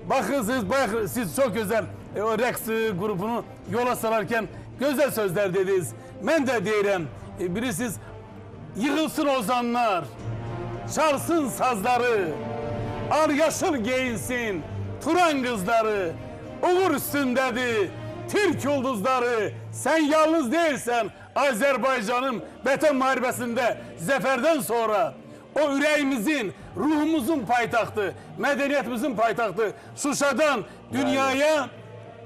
Baxın, siz çox gözəl o rəqs qrupunu yola salarkən gözəl sözlər dediniz. Mən də deyirəm, bilirsiniz, yığılsın ozanlar, çalsın sazları, al yaşıl geyinsin, Turan qızları, uğur üstündədir, Türk ulduzları, sən yalnız deyilsən, Azərbaycanın vətən müharibəsində zəfərdən sonra o ürəyimizin, ruhumuzun paytaxtı, mədəniyyətimizin paytaxtı Şuşadan dünyaya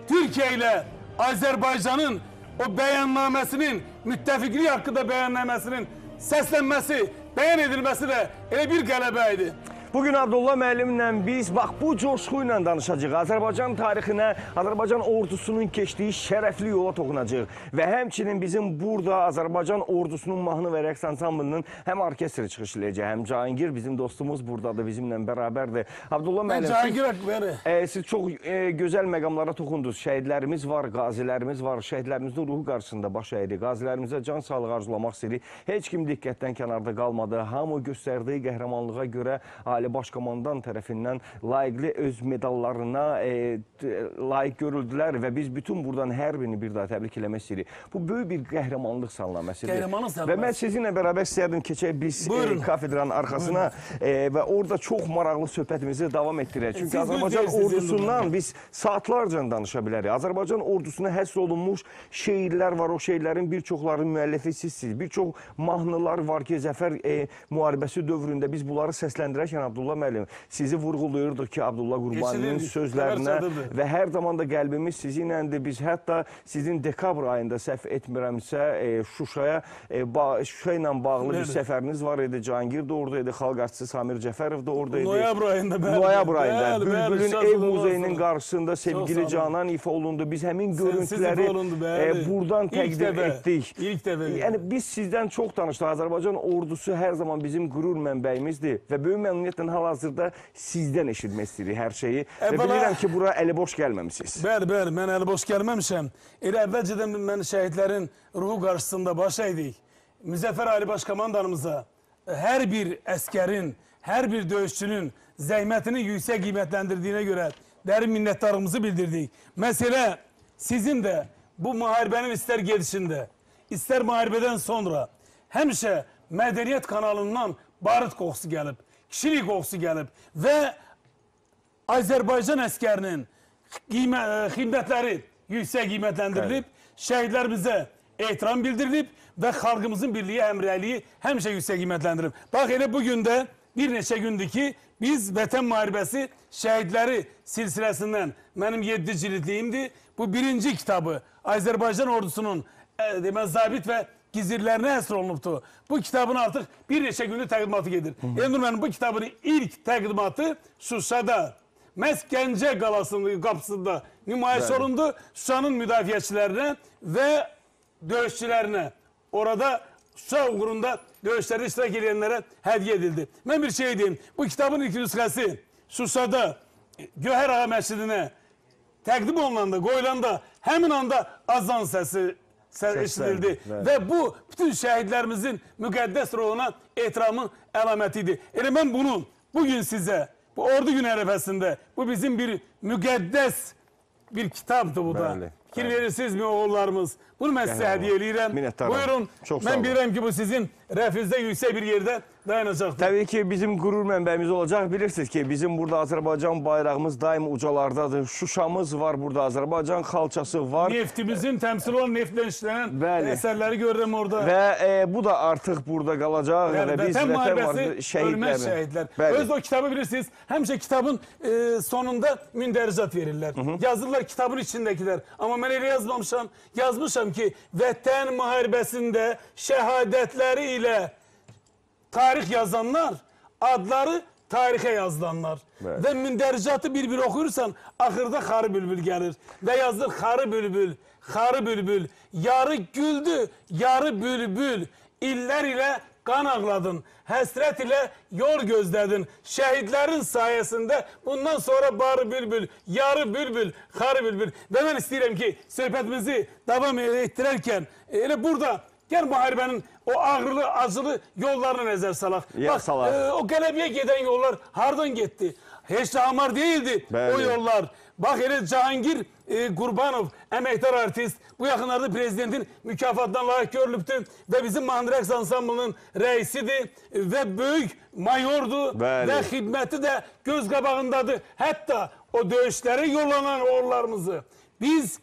Türkiyə ilə Azərbaycanın o bəyannaməsinin, müttəfiqlik haqqında bəyannaməsinin səslənməsi, bəyan edilməsi də elə bir qələbə idi. Bugün Abdullah müəllimlə biz bax bu coşku ilə danışacağıq. Azərbaycan tarixinə, Azərbaycan ordusunun keçdiyi şərəfli yola toxunacağıq. Və həmçinin bizim burada Azərbaycan ordusunun mahnı və rəqs ansamblının həm orkestri çıxış edəcək, həm Cahangir bizim dostumuz buradadır, bizimlə bərabərdir. Abdullah müəllim, siz çox gözəl məqamlara toxundunuz. Şəhidlərimiz var, qazilərimiz var. Şəhidlərimizin ruhu qarşısında baş əydi. Qazilərimizə can sağlığı arzulamaq istəyirik. Heç kim diqqətdən kənarda qalmadı. Hamı göstərdiyi qəhrəmanlığa görə Ali Başkomandan tərəfindən layiqli öz medallarına layiq görüldülər və biz bütün buradan hər birini bir daha təbrik eləmək istəyirik. Bu böyük bir qəhrəmanlıq sallaməsidir. Və mən sizinlə bərabər istəyərdim keçək biz kafedranın arxasına və orada çox maraqlı söhbətimizi davam etdirək. Çünki Azərbaycan ordusundan biz saatlarca danışa bilərik. Azərbaycan ordusuna həsr olunmuş şeirlər var. O şeirlərin bir çoxlarının müəllifi sizsiniz. Bir çox mahnılar var ki, Zəfər müharibəsi dövründə biz bunları səsləndirərkən Abdullah müəllim, sizi vurğuluyurduq ki, Abdullah Qurbaninin sözlərinə və hər zaman da qəlbimiz sizinlədir. Biz hətta sizin dekabr ayında səhv etmirəmsə Şuşaya ilə bağlı bir səfəriniz var idi. Cahangir də oradaydı, xalq artisti Samir Cəfərov da oradaydı. Noyabr ayında. Noyabr ayında. Bülbülün ev muzeyinin qarşısında sevgili Canan ifa olundu. Biz həmin görüntüləri buradan təqdim etdik. Yəni biz sizdən çox danışdıq. Azərbaycan ordusu hər zaman bizim qürur mənbəyimizdir və böyük məmnuniyyətlə hal-hazırda sizdən eşitmək istəyirik hər şeyi. Və bilirəm ki, bura əli boş gəlməmişsiniz. Bəli, mən əli boş gəlməmişəm. Elə əvvəlcədən mən şəhidlərin ruhu qarşısında baş əydik. Müzəffər Ali Başkomandanımıza hər bir əskərin, hər bir döyüşçünün zəhmətini yüksək qiymətləndirdiyinə görə dərin minnətdarlığımızı bildirdik. Məsələ sizin də bu müharibənin istər gedişində, istər müharibədən sonra həmişə mədəniyyət kanalından barıt qoxusu gəlib, kişilik qoxusu gəlib və Azərbaycan əskərinin xiddətləri yüksək qiymətləndirilib, şəhidlərimizə ehtiram bildirilib və xalqımızın birliyi, həmrəyliyi həmişə yüksək qiymətləndirilib. Bax, elə bugün də bir neçə gündür ki, biz Vətən Müharibəsi şəhidləri silsiləsindən, mənim 7 cildliyimdir, bu birinci kitabı Azərbaycan ordusunun zabit və gizirlərinə həsr olunubdur. Bu kitabın artıq bir neçə gündür təqdimatı gedir. Elnur mənim bu kitabın ilk təqdimatı Şuşada, məhz Gəncə qalasının qapısında nümayiş olundu. Şuşanın müdafiəçilərinə və döyüşçülərinə, orada Şuşa uğrunda döyüşlərdə iştirak edənlərə hədiyyə edildi. Mən bir şey deyim, bu kitabın ilk nüsxəsi Şuşada Gövhər Ağa Məscidinə təqdim olunanda, qoyulanda həmin anda azan səsi eşidildi və bu bütün şəhidlərimizin müqəddəs ruhuna ehtiramın əlamətidir. Elə mən bunu bugün sizə, bu ordu günü ərəfəsində, bu bizim bir müqəddəs bir kitabdır bu da. Fikir verirsinizmi oğullarımız? Bunu mən sizə hədiyyə eləyirəm. Buyurun, mən bilirəm ki, bu sizin rəfinizdə yüksək bir yerdə dayanacaqdır. Təbii ki, bizim qürur mənbəyimiz olacaq. Bilirsiniz ki, bizim burada Azərbaycan bayrağımız daim ucalardadır. Şuşamız var burada, Azərbaycan xalçası var. Neftimizin təmsil olan neftlə işlənən əsərləri görürəm orada. Və bu da artıq burada qalacaq. Vətən müharibəsi, ölməz şəhidlər. Öz o kitabı bilirsiniz, həmişə kitabın sonunda mündərizat verirlər. Yazırlar kitabın içindəkilər. Amma mən elə yazmamışam. Yazmışam ki, Vətən müharibəsində şəhadətləri ilə tarix yazanlar, adları tarixə yazılanlar. Və mündəricatı bir-bir oxuyursan, axırda xarı bülbül gəlir. Və yazılır xarı bülbül, yarı güldü, yarı bülbül, illər ilə qan ağladın, həsrət ilə yol gözlədin. Şəhidlərin sayəsində bundan sonra barı bülbül, yarı bülbül, xarı bülbül. Və mən istəyirəm ki, söhbətimizi davam etdirərkən, elə burada gəl müharibənin o ağrılı, acılı yollarına nəzər salaq. Bax, o qələbiyə gedən yollar hardan getdi? Heç də amar deyildi o yollar. Bax, elə Cahangir Qurbanov, əməkdar artist, bu yaxınlarda prezidentin mükafatdan layiq görülübdür və bizim mahnı rəqs ansamblının rəisidir və böyük mayordur və xidməti də göz qabağındadır. Hətta o döyüşlərə yollanan oğullarımızı biz,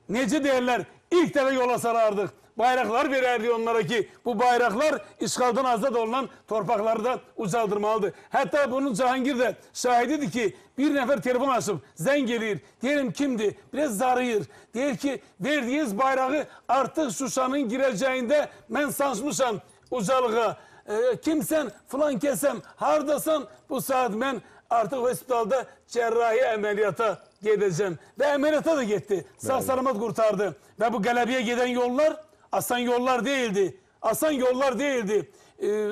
necə deyərlər, ilk dəfə yola salardıq. Bayraqlar verərdi onlara ki, bu bayraqlar işğaldan azad olunan torpaqları da ucaldırmalıdır. Hətta bunun Cahangir də şahididir ki, bir nəfər telefon açıb, zəng eləyir. Deyirəm, kimdir? Biraz zarıyır. Deyir ki, verdiyiniz bayrağı artıq Şuşanın girəcəyində mən sancmışam ucalığa. kimsen filan kesem, hardasan bu saat ben artık hospitalda cerrahi əməliyyata gedeceğim. Ve əməliyyata da gitti. Sağ salamat kurtardı. Ve bu Qələbəyə giden yollar asan yollar değildi. Asan yollar değildi.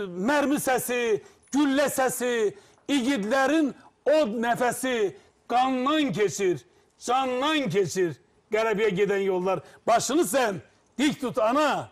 Mermi sesi, gülle sesi, igidlerin od nefesi kandan geçir, candan geçir. Qələbəyə giden yollar. Başını sen dik tut ana.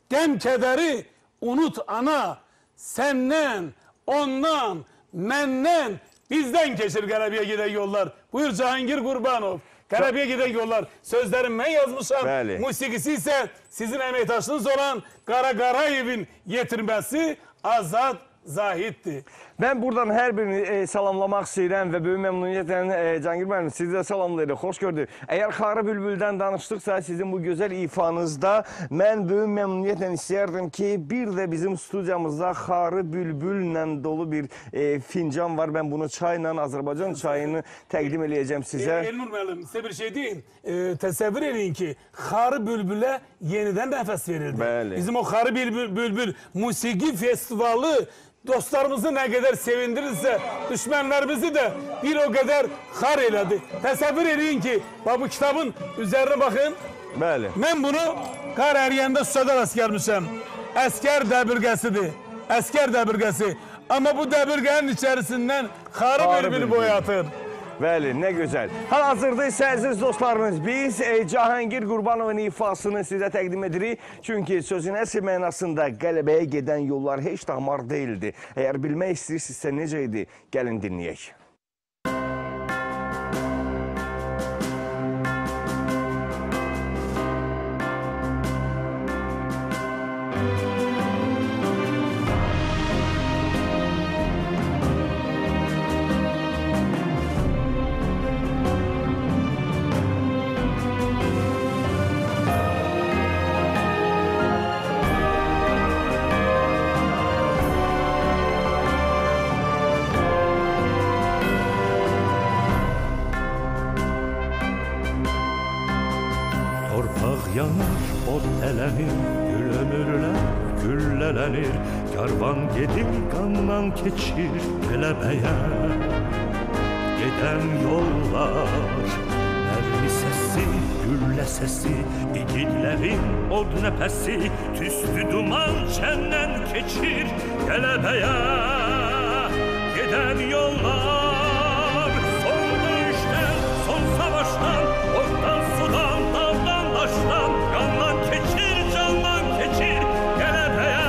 Gəm kədəri unut ana. Senden, ondan, menden, bizden geçir Qələbəyə giden yollar. Buyur Cahangir Qurbanov. Qələbəyə giden yollar. Sözlerim ben yazmışam. Bəli. Musikisi ise sizin əməkdaşınız olan Qara Qarayevin yetirməsi Azad Zahiddir. Ben buradan her birini salamlamak istəyirəm və böyük məmnuniyyətlə Cahangir müəllim sizi də salamlayırıq. Xoş gördük. Əgər Xarı Bülbüldən danışdıqsa sizin bu gözəl ifanızda mən böyük məmnuniyyətlə istəyərdim ki, bir də bizim studiyamızda Xarı Bülbüllə dolu bir fincan var. Ben bunu çayla, Azərbaycan çayını təqdim eləyəcəm sizə. Elnur müəllim size bir şey diyeyim. Təsəvvür edin ki Xarı Bülbülə yenidən nəfəs verildi. Bəli. Bizim o Xarı Bülbül Musiki Festivalı dostlarımızı ne kadar sevindirirse düşmanlarımızı da bir o kadar xar elədi. Təsəvvür edin ki bu kitabın üzerine bakın. Bəli. Ben bunu qar əriyəndə Şuşada rast gəlmişəm. Əskər dəbirgəsidir. Əskər dəbirgəsi. Ama bu dəbirgənin içerisinden Xarı Bülbül boyatır. Bəli, nə gözəl. Hal-hazırda isə əziz dostlarımız, biz Cahangir Qurbanovun ifasını sizə təqdim edirik. Çünki sözün əsl mənasında Qələbəyə gedən yollar heç damar deyildi. Əgər bilmək istəyirsinizsə necə idi, gəlin dinləyək. Yanar, od elənir, gül ömürlər, güllələnir, karvan gedir, qandan keçir Qələbəyə. Gedən yollar, mərmi səsi, güllə səsi, igidlərin od nəfəsi, tüstü duman çəndən keçir Qələbəyə. Gedən yollar, son döyüşdən, son savaşdan, ordan sudan, dağdan, daşdan, qandan keçir, candan keçir Qələbəyə.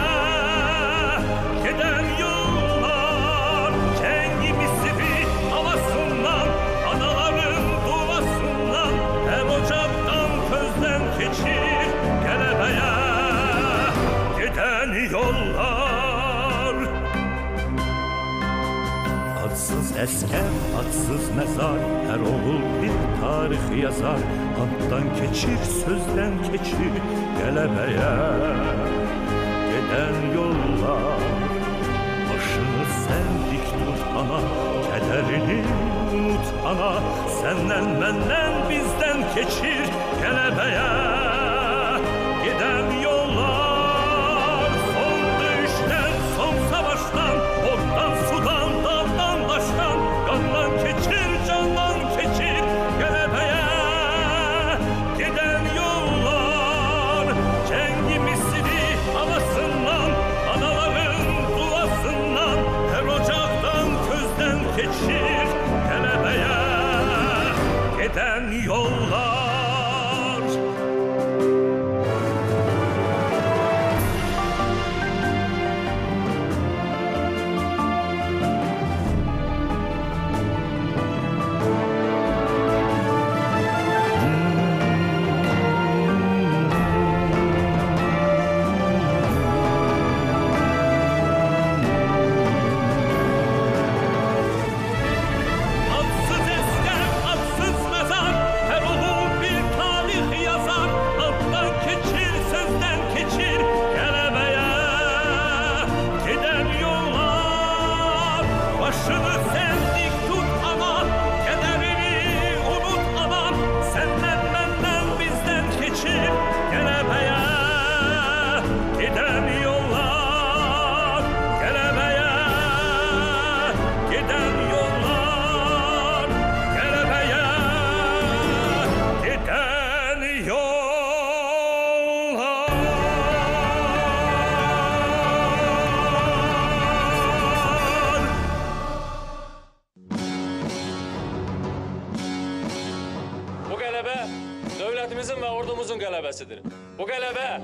Gedən yollar, cəngi misiri havasından, anaların duasından, həm ocaqdan, közdən keçir Qələbəyə. Gedən yollar, adsız əskər, adsız məzar, hər oğul bir tarix yazar, addan keçir, sözdən keçir Qələbəyə. Gedən yollar, başını sən dik tut ana, kədərini unut ana, səndən, məndən, bizdən keçir Qələbəyə. Gedən yollar, son döyüşdən, son savaşdan, oddan, sudan, dağdan, daşdan, qandan keçir, candan keçir Qələbəyə. Gedən yollar, cəngi misiri havasından, anaların duasından, hər ocaqdan, közdən keçir Qələbəyə. Gedən yollar, adsız əskər, adsız məzar, hər dövlətimizin və ordumuzun qələbəsidir. Bu qələbə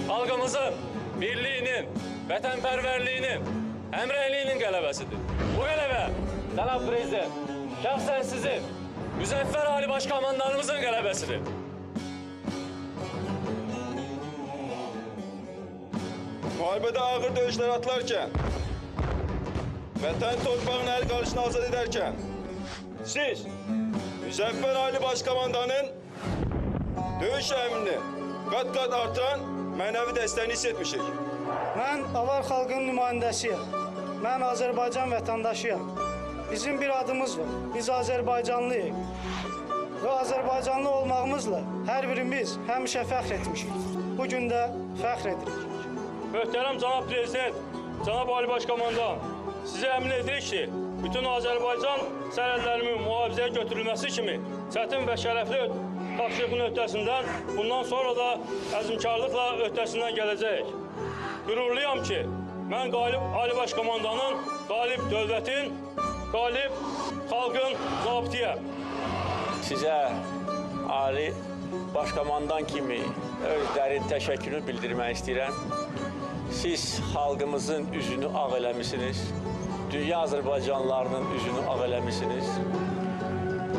xalqımızın birliyinin, vətənpərvərliyinin, həmrəyliyinin qələbəsidir. Bu qələbə Cənab Prezident, şəxsən sizin, Müzəffər Ali Başkomandanımızın qələbəsidir. Müharibədə ağır döyüşlər atılarkən, vətən torpağının əl qarışını azad edərkən, siz Müzəffər Ali Başkomandanın döyüş əmrini qat-qat artıran mənəvi dəstəyini hiss etmişik. Mən Avar xalqının nümayəndəsiyəm. Mən Azərbaycan vətəndaşıyam. Bizim bir adımız var. Biz Azərbaycanlıyıq. Və Azərbaycanlı olmağımızla hər birimiz həmişə fəxr etmişik. Bugün də fəxr edirik. Möhtərəm Cənab Prezident, Cənab Ali Başkomandan, sizə əmin edirik ki, bütün Azərbaycan sərhədlərinin mühafizəyə götürülməsi kimi çətin və şərəfli tapşırığın öhdəsindən bundan sonra da əzmkarlıqla öhdəsindən gələcək. Qürurluyam ki, mən qalib Ali Başkomandanın, qalib dövlətin, qalib xalqın zabitiyəm. Sizə Ali Başkomandan kimi öz dərin təşəkkürünü bildirmək istəyirəm. Siz xalqımızın üzünü ağ eləmişsiniz, dünya Azərbaycanlılarının üzünü ağ eləmişsiniz.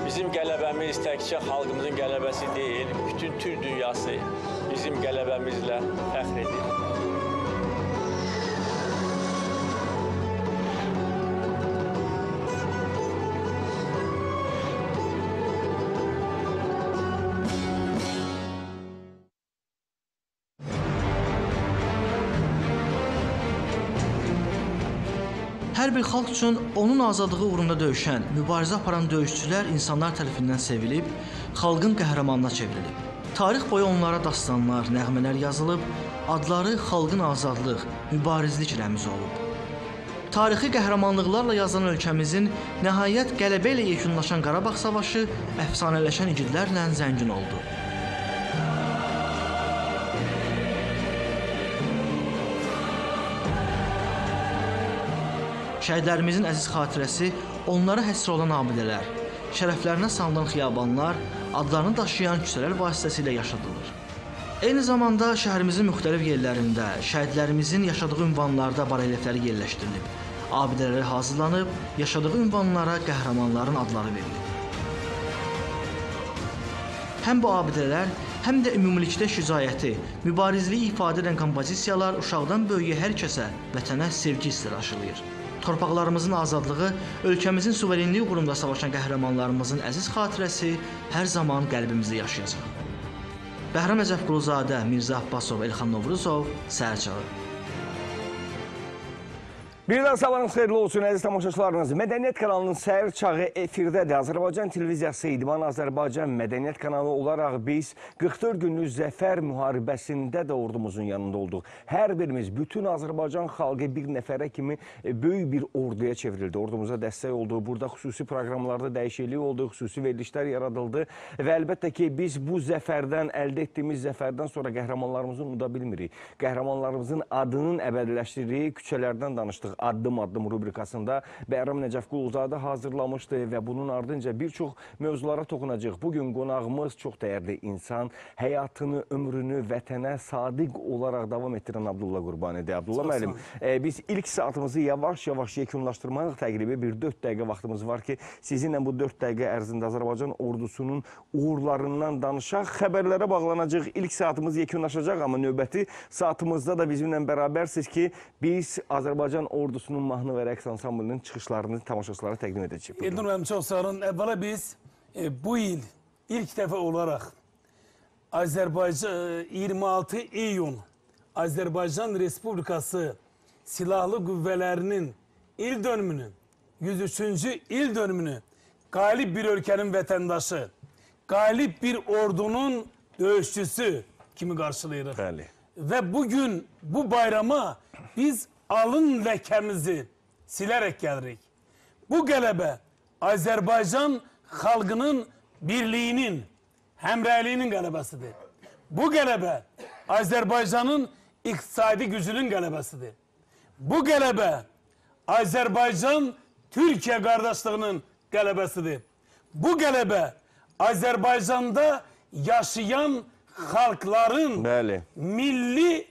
Bizim qələbəmiz təkcə xalqımızın qələbəsi deyil, bütün Türk dünyası bizim qələbəmizlə fəxr edir. Hər bir xalq üçün onun azadlığı uğrunda döyüşən, mübarizə aparan döyüşçülər insanlar tərəfindən sevilib, xalqın qəhrəmanına çevrilib. Tarix boyu onlara dastanlar, nəğmələr yazılıb, adları xalqın azadlıq, mübarizlik rəmzi olub. Tarixi qəhrəmanlıqlarla yazılan ölkəmizin nəhayət qələbə ilə yekunlaşan Qarabağ savaşı əfsanələşən igidlərlə zəngin oldu. Şəhidlərimizin əziz xatirəsi, onlara həsr olan abidələr, şərəflərinə salınan xiyabanlar, adlarını daşıyan küçələr vasitəsilə yaşadılır. Eyni zamanda şəhərimizin müxtəlif yerlərində, şəhidlərimizin yaşadığı ünvanlarda barelyefləri yerləşdirilib, abidələri hazırlanıb, yaşadığı ünvanlara qəhrəmanların adları verilib. Həm bu abidələr, həm də ümumilikdə şücaəti, mübarizliyi ifadə edən kompozisiyalar uşaqdan böyüyə hər kəsə vətənə sevgi hissi aşılayır. Torpaqlarımızın azadlığı, ölkəmizin suverenliyi uğrunda savaşan qəhrəmanlarımızın əziz xatirəsi hər zaman qəlbimizdə yaşayacaq. Bəhram Əcəfquluzadə, Mirzə Abbasov, Elxan Novruzov, Səhər Çağı. Bir daha sabahınız xeyirli olsun əziz tamaşaçılarınız. Mədəniyyət kanalının Səhər Çağı efirdədir. Azərbaycan televiziyası İdman Azərbaycan mədəniyyət kanalı olaraq biz 44 günlük zəfər müharibəsində də ordumuzun yanında olduq. Hər birimiz, bütün Azərbaycan xalqı bir nəfərə kimi böyük bir orduya çevrildi. Ordumuza dəstək oldu. Burada xüsusi proqramlarda dəyişiklik oldu, xüsusi verilişlər yaradıldı və əlbəttə ki, biz bu zəfərdən, əldə etdiyimiz zəfərdən sonra qəhrəmanlarımızı unuda bilmirik. Qəhrəmanlarımızın adının əbədiləşdirdiyi küçələrdən danışdıq. Addım-addım rubrikasında Bəhram Əcəfquluzadə hazırlamışdı və bunun ardınca bir çox mövzulara toxunacaq. Bugün qonağımız çox dəyərli insan, həyatını, ömrünü vətənə sadiq olaraq davam etdirən Abdullah Qurbanidir. Abdullah müəllim, biz ilk saatımızı yavaş-yavaş yekunlaşdırmaq təqribi bir 4 dəqiqə vaxtımız var ki, sizinlə bu 4 dəqiqə ərzində Azərbaycan ordusunun uğurlarından danışaq, xəbərlərə bağlanacaq. İlk saatımız yekunlaşacaq, amma növbəti saatımızda da bizimlə bərabərsiniz ki, biz Azərbaycan ordusunun mahnı və rəqs ansamblının çıxışlarını tamaşaçılara təqdim edəcək. Elnur müəllim, çox sağ olun. Əvvəla biz bu il ilk dəfə olaraq Azərbaycan 26 iyun Azərbaycan Respublikası Silahlı Qüvvələrinin il dönümünü, 103-cü il dönümünü qalib bir ölkənin vətəndaşı, qalib bir ordunun döyüşçüsü kimi qarşılayırıq. Bəli. Və bugün bu bayrama biz alın ləkəmizi silərək gəlirik. Bu qələbə Azərbaycan xalqının birliyinin, həmrəyliyinin qələbəsidir. Bu qələbə Azərbaycanın iqtisadi gücünün qələbəsidir. Bu qələbə Azərbaycan-Türkiyə qardaşlığının qələbəsidir. Bu qələbə Azərbaycanda yaşayan xalqların milli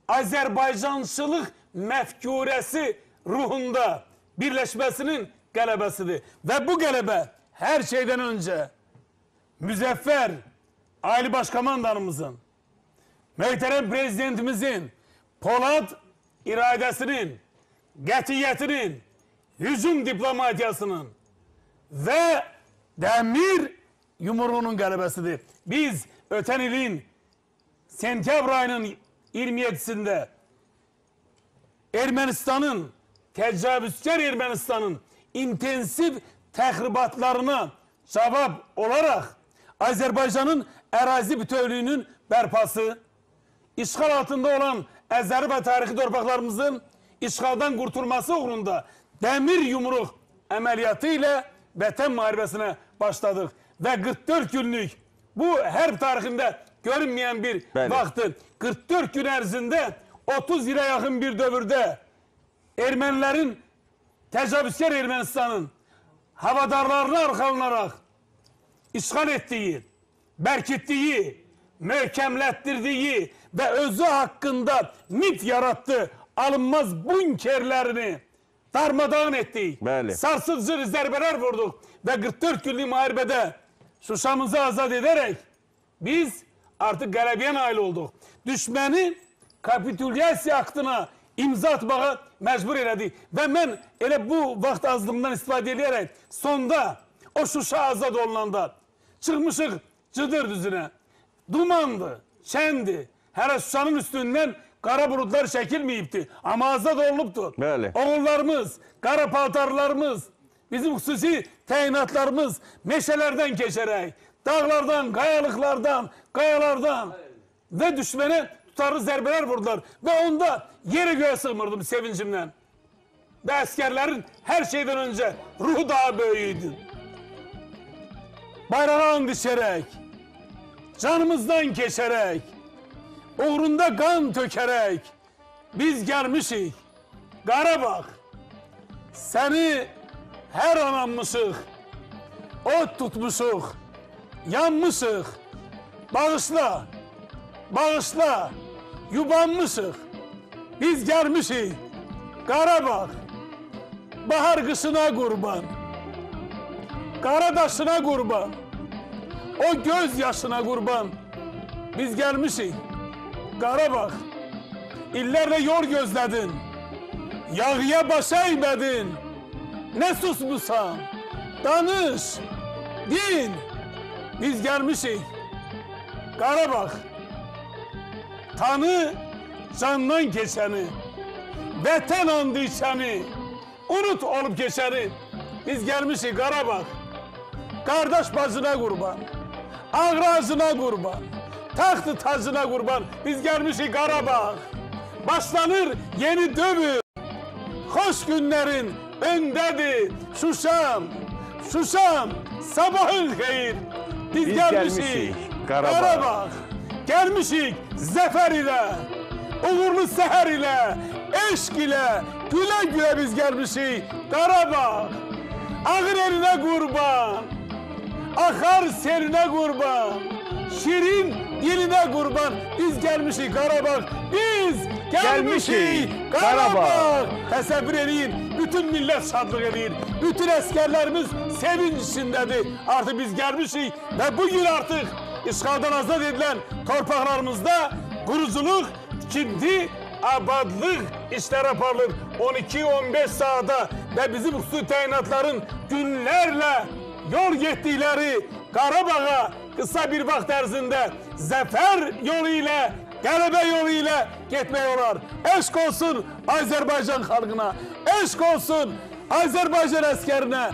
Azərbaycançılıq məfkurəsi ruhunda birləşməsinin qələbəsidir. Və bu qələbə hər şeydən öncə müzəffər Ali Başkomandanımızın, möhtərəm prezidentimizin polad iradəsinin, qətiyyətinin, hücum diplomatiyasının və dəmir yumruğunun qələbəsidir. Biz ötən ilin sentyabr ayının 27'sinde Ermənistanın, təcavüzkar Ermənistanın intensif təxribatlarına cavab olaraq Azərbaycanın ərazi bütövlüyünün bərpası, işğal altında olan əzəri və tarixi torpaqlarımızın işğaldan qurtulması uğrunda dəmir yumruq əməliyyatı ilə vətən müharibəsinə başladıq. Və 44 günlük bu hərb tarixində görünmeyen bir vaxtdır. 44 gün ərzində 30 ilə yaxın bir dövrdə Ermənilərin, təcavüzkar Ermənistanın havadarlarına arxalanaraq işğal etdiyi, bərkitdiyi, möhkəmlətdirdiyi və özü haqqında mit yarattığı alınmaz bunkerlərini darmadağın etdik. Sarsıcı zərbələr vurduq və 44 günlük müharibədə Şuşamızı azad ederek biz artık qələbəyə nail olduq. Düşməni kapitülyasiya aktına imza atmağa məcbur elədik. Və mən elə bu vaxt azlığından istifadə edərək sonda o Şuşa azad olunanda çıxmışıq Cıdır düzünə. Dumandı, şəndi. Hələ Şuşanın üstündən qara bulutlar çəkilməyibdi. Amma azad olunubdur. Oğullarımız, qara paltarlarımız, bizim xüsusi təyinatlarımız meşələrdən keçərək, dağlardan, qayalardan və düşmənə tutarlı zərbələr vurdular. Və onda yerə göğe sığmırdım sevincimdən. Və əskərlərin hər şeydən öncə ruhu daha böyüydü. Bayrağa and içərək, canımızdan keçərək, uğrunda qan tökərək biz gəlmişik. Qarabağ, səni hər ananmışıq, ot tutmuşuq, yanmışıq, bağışla, bağışla, yubanmışıq. Biz gəlmişik, Qarabağ, bahar qışına qurban, qaradaşına qurban, o göz yaşına qurban. Biz gəlmişik, Qarabağ, illərlə yol gözlədin, yağıya baş əymədin, nə susmusan, danış, din. Biz gəlmişik, Qarabağ, tanı candan keçəni, vətən andı içəni, unut olub keçəni. Biz gəlmişik, Qarabağ, qardaş bacına qurban, ağracına qurban, taxtı tacına qurban. Biz gəlmişik, Qarabağ, başlanır yeni dövr, xoş günlərin öndədir Şuşam, Şuşam, sabahın xeyir. Biz gəlmişik, Qarabağ, gəlmişik zəfər ilə, uğurlu səhər ilə, eşq ilə, gülə-gülə biz gəlmişik, Qarabağ, ağır elinə qurban, axar selinə qurban, şirin dilinə qurban. Biz gəlmişik, Qarabağ, biz gəlmişik, Qarabağ. Təsəvvür edin, bütün millət şadlıq edir, bütün əskərlərimiz sevinç içindədir. Artıq biz gəlmişik və bugün artıq işğaldan azad edilən torpaqlarımızda quruculuq, tikinti, abadlıq işlər aparılır. 12-15 saata və bizim xüsusi təyinatların günlərlə yol getdikləri Qarabağa qısa bir vaxt ərzində zəfər yolu ilə, qələbə yolu ilə getmək olar. Eşq olsun Azərbaycan xalqına, eşq olsun Azərbaycan əskərinə,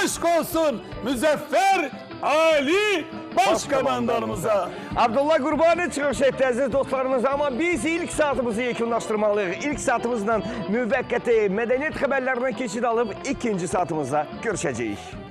eşq olsun müzəffər Ali Başkomandanımıza. Abdullah Qurbani çıxış etdi əziz dostlarımız, amma biz ilk saatımızı yekunlaşdırmalıyıq. İlk saatımızla müvəqqəti mədəniyyət xəbərlərindən keçid alıb ikinci saatımızda görüşəcəyik.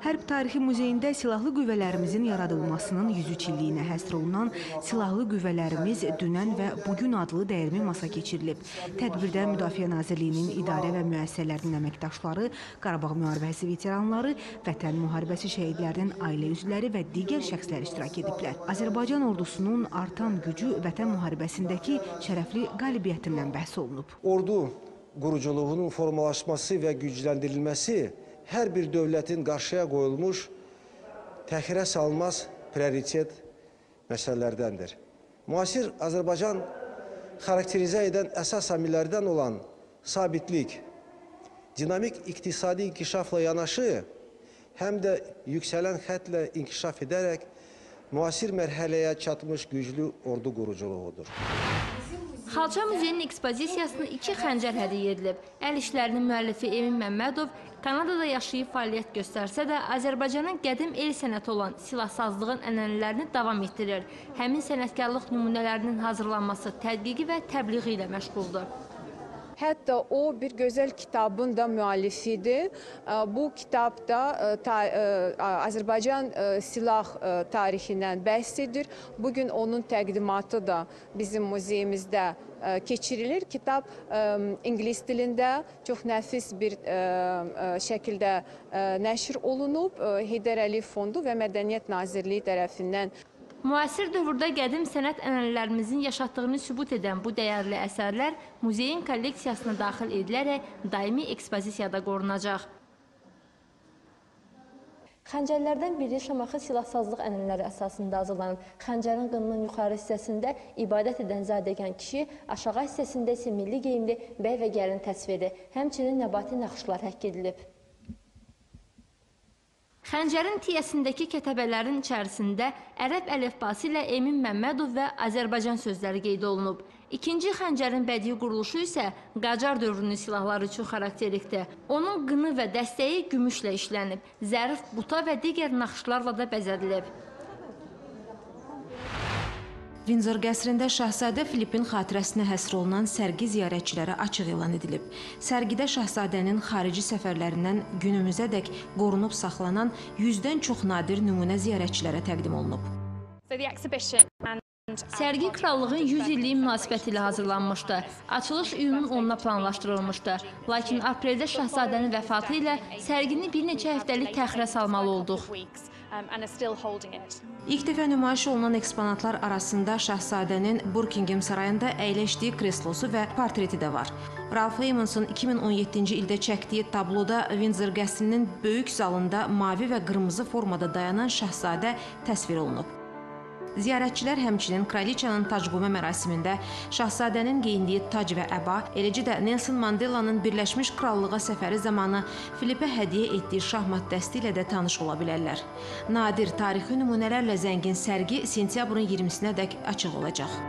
Hərb Tarixi Muzeyində silahlı qüvvələrimizin yaradılmasının 103 illiyinə həsr olunan Silahlı Qüvvələrimiz Dünən və Bugün adlı dəyirmi masa keçirilib. Tədbirdə Müdafiə Nazirliyinin idarə və müəssisələrinin əməkdaşları, Qarabağ müharibəsi veteranları, Vətən müharibəsi şəhidlərinin ailə üzvləri və digər şəxslər iştirak ediblər. Azərbaycan ordusunun artan gücü Vətən müharibəsindəki şərəfli qalibiyyətindən bəhs olunub. Ordu quruculuğunun formalaşması və gücləndirilməsi hər bir dövlətin qarşıya qoyulmuş təxirə salınmaz prioritet məsələlərdəndir. Müasir Azərbaycan xarakterizə edən əsas amillərdən olan sabitlik, dinamik iqtisadi inkişafla yanaşı, həm də yüksələn xətlə inkişaf edərək müasir mərhələyə çatmış güclü ordu quruculuğudur. Xalça Muzeyinin ekspozisiyasına 2 xəncər hədiyyə edilib. Əl işlərinin müəllifi Emin Məmmədov Kanadada yaşayıb fəaliyyət göstərsə də, Azərbaycanın qədim el sənəti olan silahsazlığın ənənələrini davam etdirir. Həmin sənətkarlıq nümunələrinin hazırlanması, tədqiqi və təbliği ilə məşğuldur. Hətta o bir gözəl kitabın da müəllifidir. Bu kitabda Azərbaycan silah tarixindən bəhs edir. Bugün onun təqdimatı da bizim muzeyimizdə keçirilir. Kitab İngilis dilində çox nəfis bir şəkildə nəşr olunub. Heydər Əliyev Fondu və Mədəniyyət Nazirliyi tərəfindən. Müasir dövrdə qədim sənət ənənələrimizin yaşatdığını sübut edən bu dəyərli əsərlər muzeyin kolleksiyasına daxil edilərək daimi ekspozisiyada qorunacaq. Xəncərlərdən biri Şamaxı silahsazlıq ənənələri əsasında hazırlanıb. Xəncərin qınının yuxarı hissəsində ibadət edən zadəgan kişi, aşağı hissəsində isə milli geyimli bəy və gəlin təsviri, həmçinin nəbati naxışlar həkk edilib. Xəncərin tiyəsindəki kətəbələrin içərisində ərəb əlifbası ilə Emin Məmmədov və Azərbaycan sözləri qeyd olunub. İkinci xəncərin bədii quruluşu isə Qacar dövrünün silahları üçün xarakterikdir. Onun qını və dəstəyi gümüşlə işlənib, zərif buta və digər naxışlarla da bəzədilib. Windsor qəsrində Şahzadə Filipin xatirəsinə həsr olunan sərgi ziyarətçilərə açıq elan edilib. Sərgidə Şahzadənin xarici səfərlərindən günümüzədək qorunub saxlanan 100-dən çox nadir nümunə ziyarətçilərə təqdim olunub. Sərgi krallığın 100 illiyi münasibəti ilə hazırlanmışdı. Açılış iyunun 10-na planlaşdırılmışdı. Lakin apreldə Şahzadənin vəfatı ilə sərgini bir neçə həftəlik təxirə salmalı olduq. İlk dəfə nümayiş olunan eksponatlar arasında Şahzadənin Buckingham sarayında əyləşdiyi kreslosu və portreti də var. Ralph Emmons'un 2017-ci ildə çəkdiyi tabloda Windsor qəsrinin böyük zalında mavi və qırmızı formada dayanan Şahzadə təsvir olunub. Ziyarətçilər həmçinin kraliçanın tacqoyma mərasimində Şahzadənin geyindiyi tac və əba, eləcə də Nelson Mandela'nın Birləşmiş Krallığa səfəri zamanı Filipə hədiyyə etdiyi şahmat dəsti ilə də tanış ola bilərlər. Nadir tarixi nümunələrlə zəngin sərgi sentyabrın 20-sinədək açıq olacaq.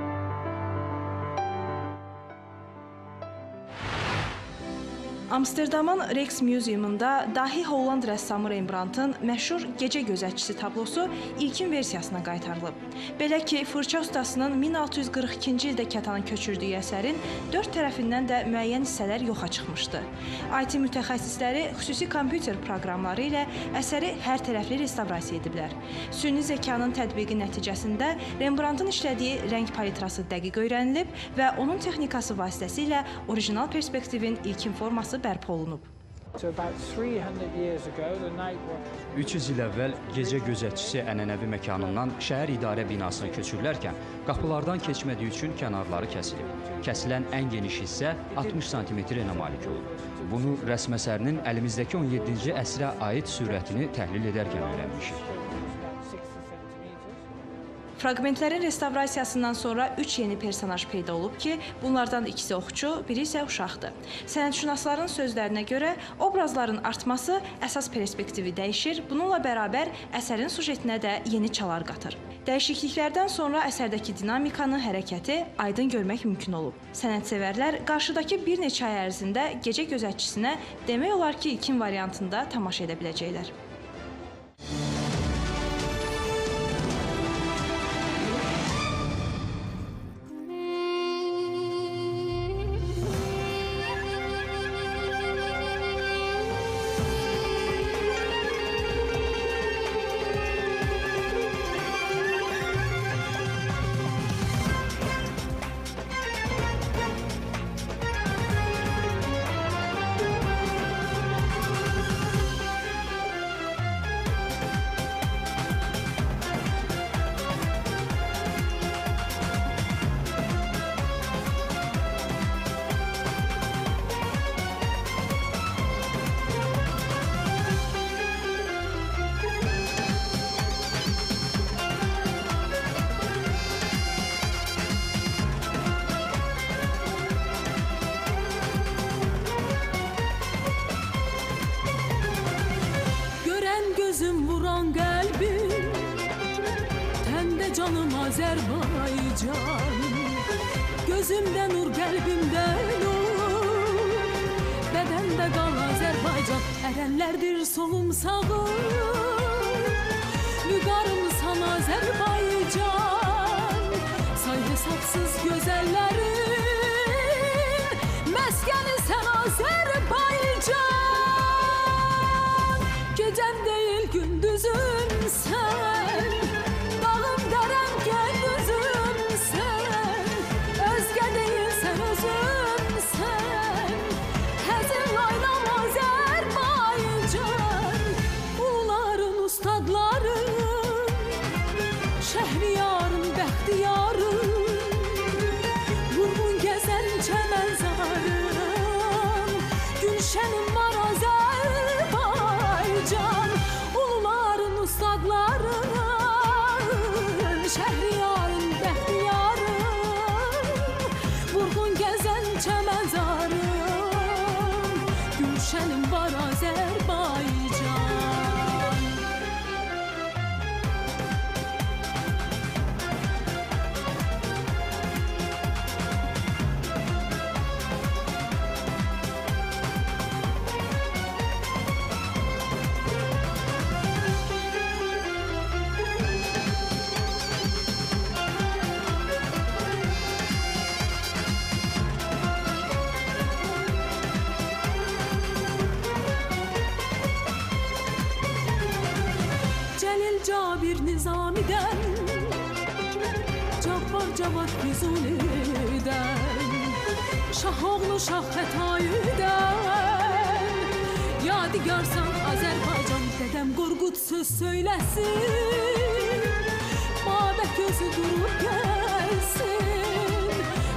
Amsterdamın Rex Museumunda dahi Holland rəssamı Rembrandtın məşhur Gecə gözətçisi tablosu ilkin versiyasına qaytarılıb. Belə ki, fırça ustasının 1642-ci ildə kətanı köçürdüyü əsərin 4 tərəfindən də müəyyən hissələr yoxa çıxmışdı. IT mütəxəssisləri xüsusi kompüter proqramları ilə əsəri hər tərəfli restavrasiya ediblər. Süni zəkanın tətbiqi nəticəsində Rembrandtın işlədiyi rəng palitrası dəqiq öyrənilib və onun texnikası vasitəsilə orijinal perspektivin ilkin forması bərpa olunub. 300 il əvvəl gecə gözətçisi ənənəvi məkanından şəhər idarə binasına köçürülərkən qapılardan keçmədiyi üçün kənarları kəsilib. Kəsilən ən geniş hissə 60 sm-ə malik olub. Bunu rəsm əsərinin əlimizdəki 17-ci əsrə aid sürətini təhlil edərkən öyrənmişik. Fraqmentlərin restavrasiyasından sonra 3 yeni personaj peyda olub ki, bunlardan ikisi oxçu, biri isə uşaqdır. Sənətşünasların sözlərinə görə obrazların artması əsas perspektivi dəyişir, bununla bərabər əsərin sujetinə də yeni çalar qatır. Dəyişikliklərdən sonra əsərdəki dinamikanı, hərəkəti aydın görmək mümkün olub. Sənətsevərlər qarşıdakı bir neçə ay ərzində gecə gözətçisinə demək olar ki, ilkin variantında tamaşa edə biləcəklər. canım Azerbaycan. Gözümde nur, qəlbimdə nur, bədəndə qal Azərbaycan. Ərənlərdir solum sağım, vüqarımsan Azərbaycan. Say hesabsız gözəllərin, məskəni sən Azərbaycan. Gecəm deyil gündüzüm sən, dağım dərəm gündüzüm sən. Özgə deyil sən özüm sən, həzin laylam Azərbaycan. Uluların ustadların, Şəhriyarın bəxtiyarın, vurğun gəzən çəmənzarın, Gülşənim var Azərbaycan. Uluların ustadların, Şəhriyarın bəxtiyarın, vurğun gəzən çəmənzarın, Gülşənim var Azərbaycan. Cəlil Cabir Nizamidən, Cabbar Cavad Füzulidən, Şahoğlu Şah Xətayidən, yadigarsan Azərbaycan. Dədəm Qorqud söz söyləsin, Babək gözü durub gəlsin,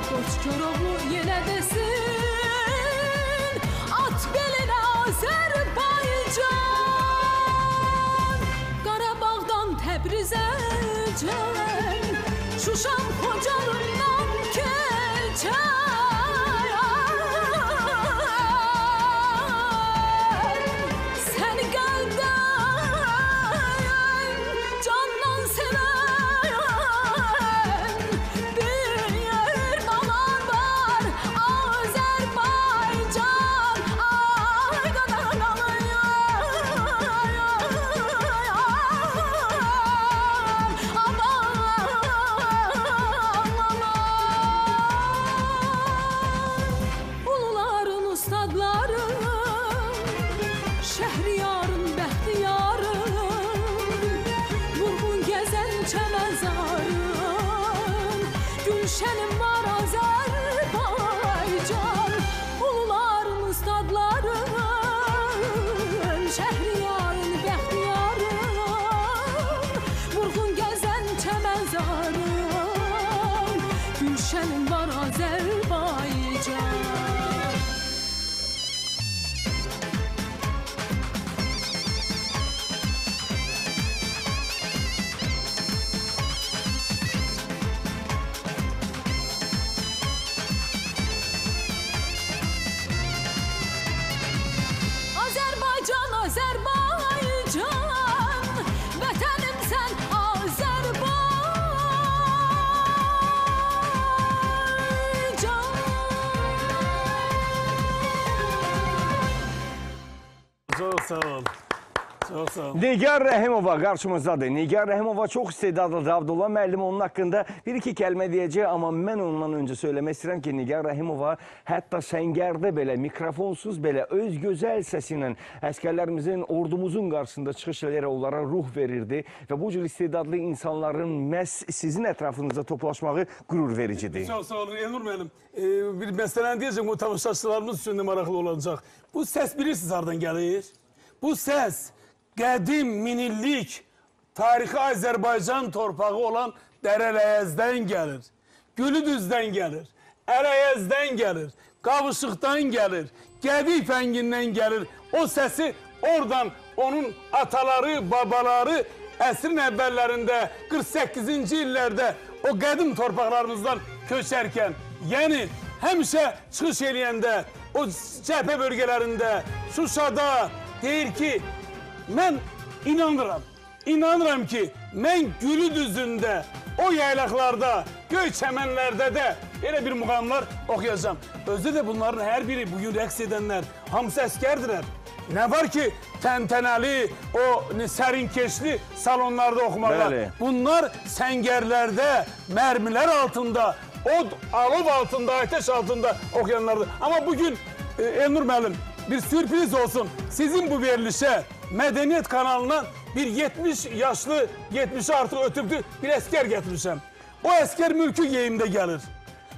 Qoç Koroğlu yenə desin, at belinə Azərbaycan. Qarabağdan Təbrizəcən, Şuşam Xocalından keçən. Səni qəlbdən, candan sevən, bir balan var Azərbaycan. Ay qadan Uluların ustadların, Şəhriyarın bəxtiyarın, vurğun gəzən çəmənzarın, Gülşənim var Azərbaycan. Uluların ustadların, Şəhriyarın bəxtiyarın, vurğun gəzən çəmənzarın, Gülşənim var Azərbaycan. Azərbaycan, Azərbaycan, vətənim sən Azərbaycan. Çok sağ ol. Çok sağ ol. Nigar Rəhimova qarşımızdadır. Nigar Rəhimova çox istedadlıdır. Abdullah müəllim onun haqqında bir-iki kəlmə deyəcək, amma mən ondan öncə söyləmək istəyirəm ki, Nigar Rəhimova hətta səngərdə belə, mikrofonsuz belə öz gözəl səsi ilə əskərlərimizin, ordumuzun qarşısında çıxış edərək onlara ruh verirdi və bu cür istedadlı insanların məhz sizin ətrafınızda toplaşmağı qürur vericidir. Çok sağ olun Elnur müəllim. Bir məsələni deyəcəm, o tamaşaçılarımız üçün də maraqlı olacaq. Bu səs bilirsiniz hardan gəlir? Bu səs qədim, minillik, tarixi Azərbaycan torpağı olan Dərələyəzdən gəlir, Gülüdüzdən gəlir, Ərəyəzdən gəlir, Qavışıqdan gəlir, Gədik fəngindən gəlir. O səsi oradan onun ataları, babaları əsrin əvvəllərində 48-ci illərdə o qədim torpaqlarımızdan köçərkən, yəni həmişə çıxış eləyəndə, o cəbhə bölgələrində, Şuşada deyir ki, mən inanıram ki, mən Gülü düzündə, o yaylaqlarda, göy çəmənlərdə də elə bir muğamlar oxuyacağım. Özdə də bunların hər biri bugün rəqs edənlər, hamısı əskərdirlər. Nə var ki, təntənəli, o sərinkeşli salonlarda oxumalar. Bəli. Bunlar səngərlərdə, mərmilər altında, od, alov altında, ateş altında oxuyanlardır. Amma bugün Elnur müəllim, bir sürpriz olsun. Sizin bu verilişə Mədəniyyət kanalına bir 70 yaşlı, 70'i artıq ötübdü bir əskər gətirmişəm. O əskər mülki geyimdə gəlir.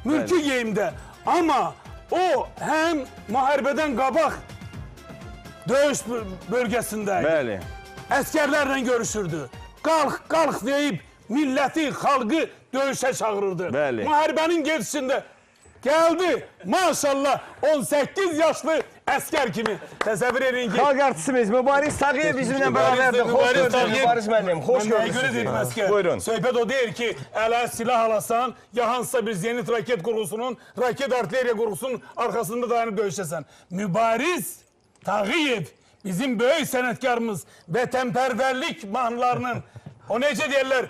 Mülki geyimdə. Amma o həm müharibədən qabaq döyüş bölgəsində əskərlərlə görüşürdü. Qalx, qalx deyib milləti, xalqı döyüşə çağırırdı. Müharibənin geçişində gəldi maşallah 18 yaşlı əskər kimi. Təsəvvür edin ki... Xalq artistimiz Mübariz Tağıyev bizimlə bərabərdir. Xoş gördük Mübariz müəllim. Xoş gördük sizi. Buyurun. Söhbət o deyil ki, ələ silah alasan, ya hansısa bir zenit raket qurğusunun, raket artilleriya qurğusunun arxasında dayanıb döyüşəsən. Mübariz Tağıyev bizim böyük sənətkarımız, vətənpərvərlik mahnılarının, o necə deyirlər,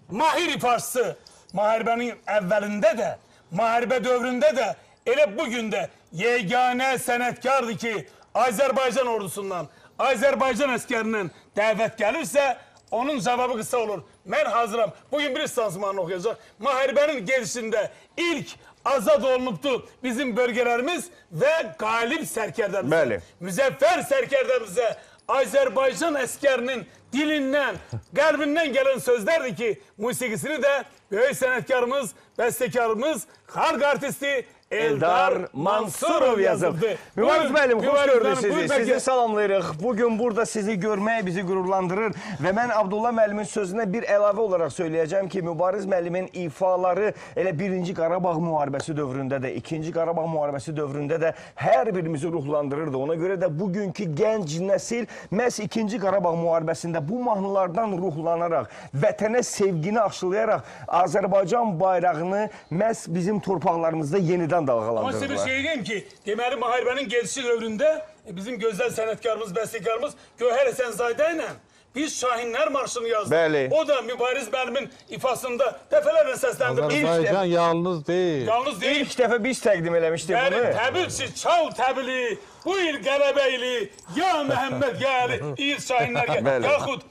mahir ifaçısı. Müharibənin əvvəlində də, müharibə dövründə də, elə bugün də yeganə sənətkardır ki, Azərbaycan ordusundan, Azərbaycan əskərindən dəvət gəlirsə, onun cavabı qısa olur. Mən hazıram. Bugün bir stansmanını oxuyacaq. Müharibənin gedişində ilk azad olunubdu bizim bölgələrimiz və qalib sərkərdəmizə, müzəffər sərkərdəmizə Azərbaycan əskərinin dilindən, qəlbindən gələn sözlərdir ki, musiqisini də böyük sənətkarımız, bəstəkarımız, xalq artisti Eldar Mansurov yazıbdır. Mübariz müəllim, xoş gördük sizi. Sizi salamlayırıq. Bugün burada sizi görmək bizi qürurlandırır və mən Abdullah müəllimin sözünə bir əlavə olaraq söyləyəcəm ki, Mübariz müəllimin ifaları elə 1-ci Qarabağ müharibəsi dövründə də, 2-ci Qarabağ müharibəsi dövründə də hər birimizi ruhlandırırdı. Ona görə də bugünkü gənc nəsil məhz 2-ci Qarabağ müharibəsində bu mahnılardan ruhlanaraq, vətənə sevgini aşılayaraq Azərbaycan bayrağını məhz bizim torpaqlarımızda yenidən dalğalandırdılar. Ama size bir şey diyeyim ki, deməli müharibənin geçişi dövründə bizim gözəl sənətkarımız, bəstəkarımız Gövhər Həsənzadə ilə biz Şahinlər marşını yazdık. O da Mübariz müəllimin ifasında dəfələrlə səsləndirdik. Azərbaycan yalnız deyil. Yalnız deyil. İlk dəfə biz təqdim eləmişdik bunu. Təbilçi, çal təbili, bu il qələbəyli, ya Məhəmməd gəli, il Şahinlər gəli. Yaxud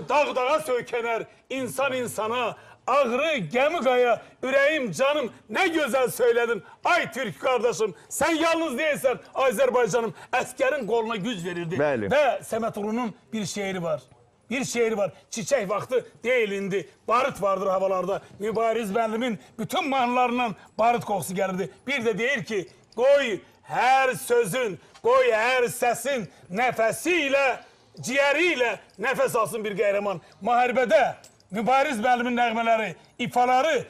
dağ-dağa söykənər, insan insana, ağrı, gəmi qaya, ürəyim, canım, nə gözəl söylədin. Ay Türk qardaşım, sən yalnız deyilsən Azərbaycanım, əskərin qoluna güc verirdi. Və Səməd Urunun bir şeiri var. Bir şeiri var. Çiçək vaxtı deyil indi. Barıt vardır havalarda. Mübariz müəllimin bütün mahnılarından barıt qoxusu gəlirdi. Bir də deyir ki, qoy hər sözün, qoy hər səsin nəfəsi ilə, ciyəri ilə nəfəs alsın bir qəhrəman. Müharibədə Mübariz müəllimin nəğmələri, ifaları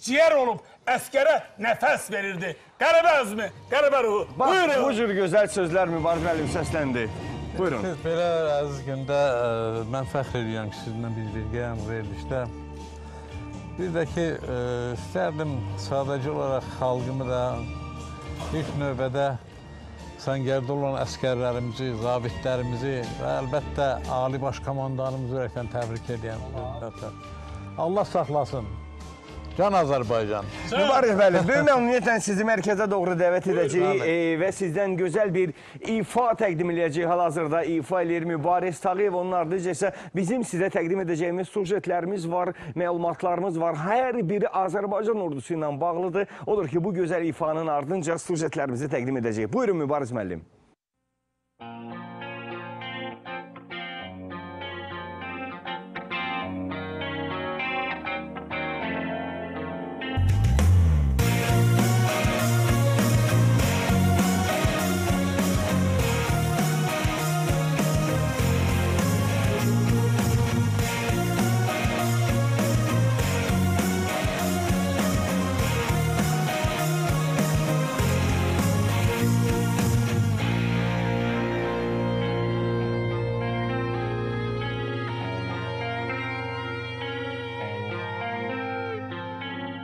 ciyər olub əskərə nəfəs verirdi. Qələbə əzmi, qələbə ruhu. Bax, bu cür gözəl sözlər Mübariz müəllim səsləndi. Buyurun. Siz belə əziz gündə mən fəxr edirəm ki, sizinlə bir birgəyəm verilişdə. Bir də ki, istərdim sadəcə olaraq xalqımı da ilk növbədə səngərdə olan əskərlərimizi, zabitlərimizi və əlbəttə Ali Baş Komandanımızı ürəkdən təbrik edirəm. Allah saxlasın. Can Azərbaycan. Mübariz müəllim, böyük məmnuniyyətlə sizi mərkəzə doğru dəvət edəcəyik və sizdən gözəl bir ifa təqdim edəcəyik. Hal-hazırda ifa eləyir Mübariz Tağıyev. Onun ardınca isə bizim sizə təqdim edəcəyimiz sujetlərimiz var, məlumatlarımız var. Hər biri Azərbaycan ordusu ilə bağlıdır. Odur ki, bu gözəl ifanın ardınca sujetlərimizi təqdim edəcəyik. Buyurun Mübariz müəllim.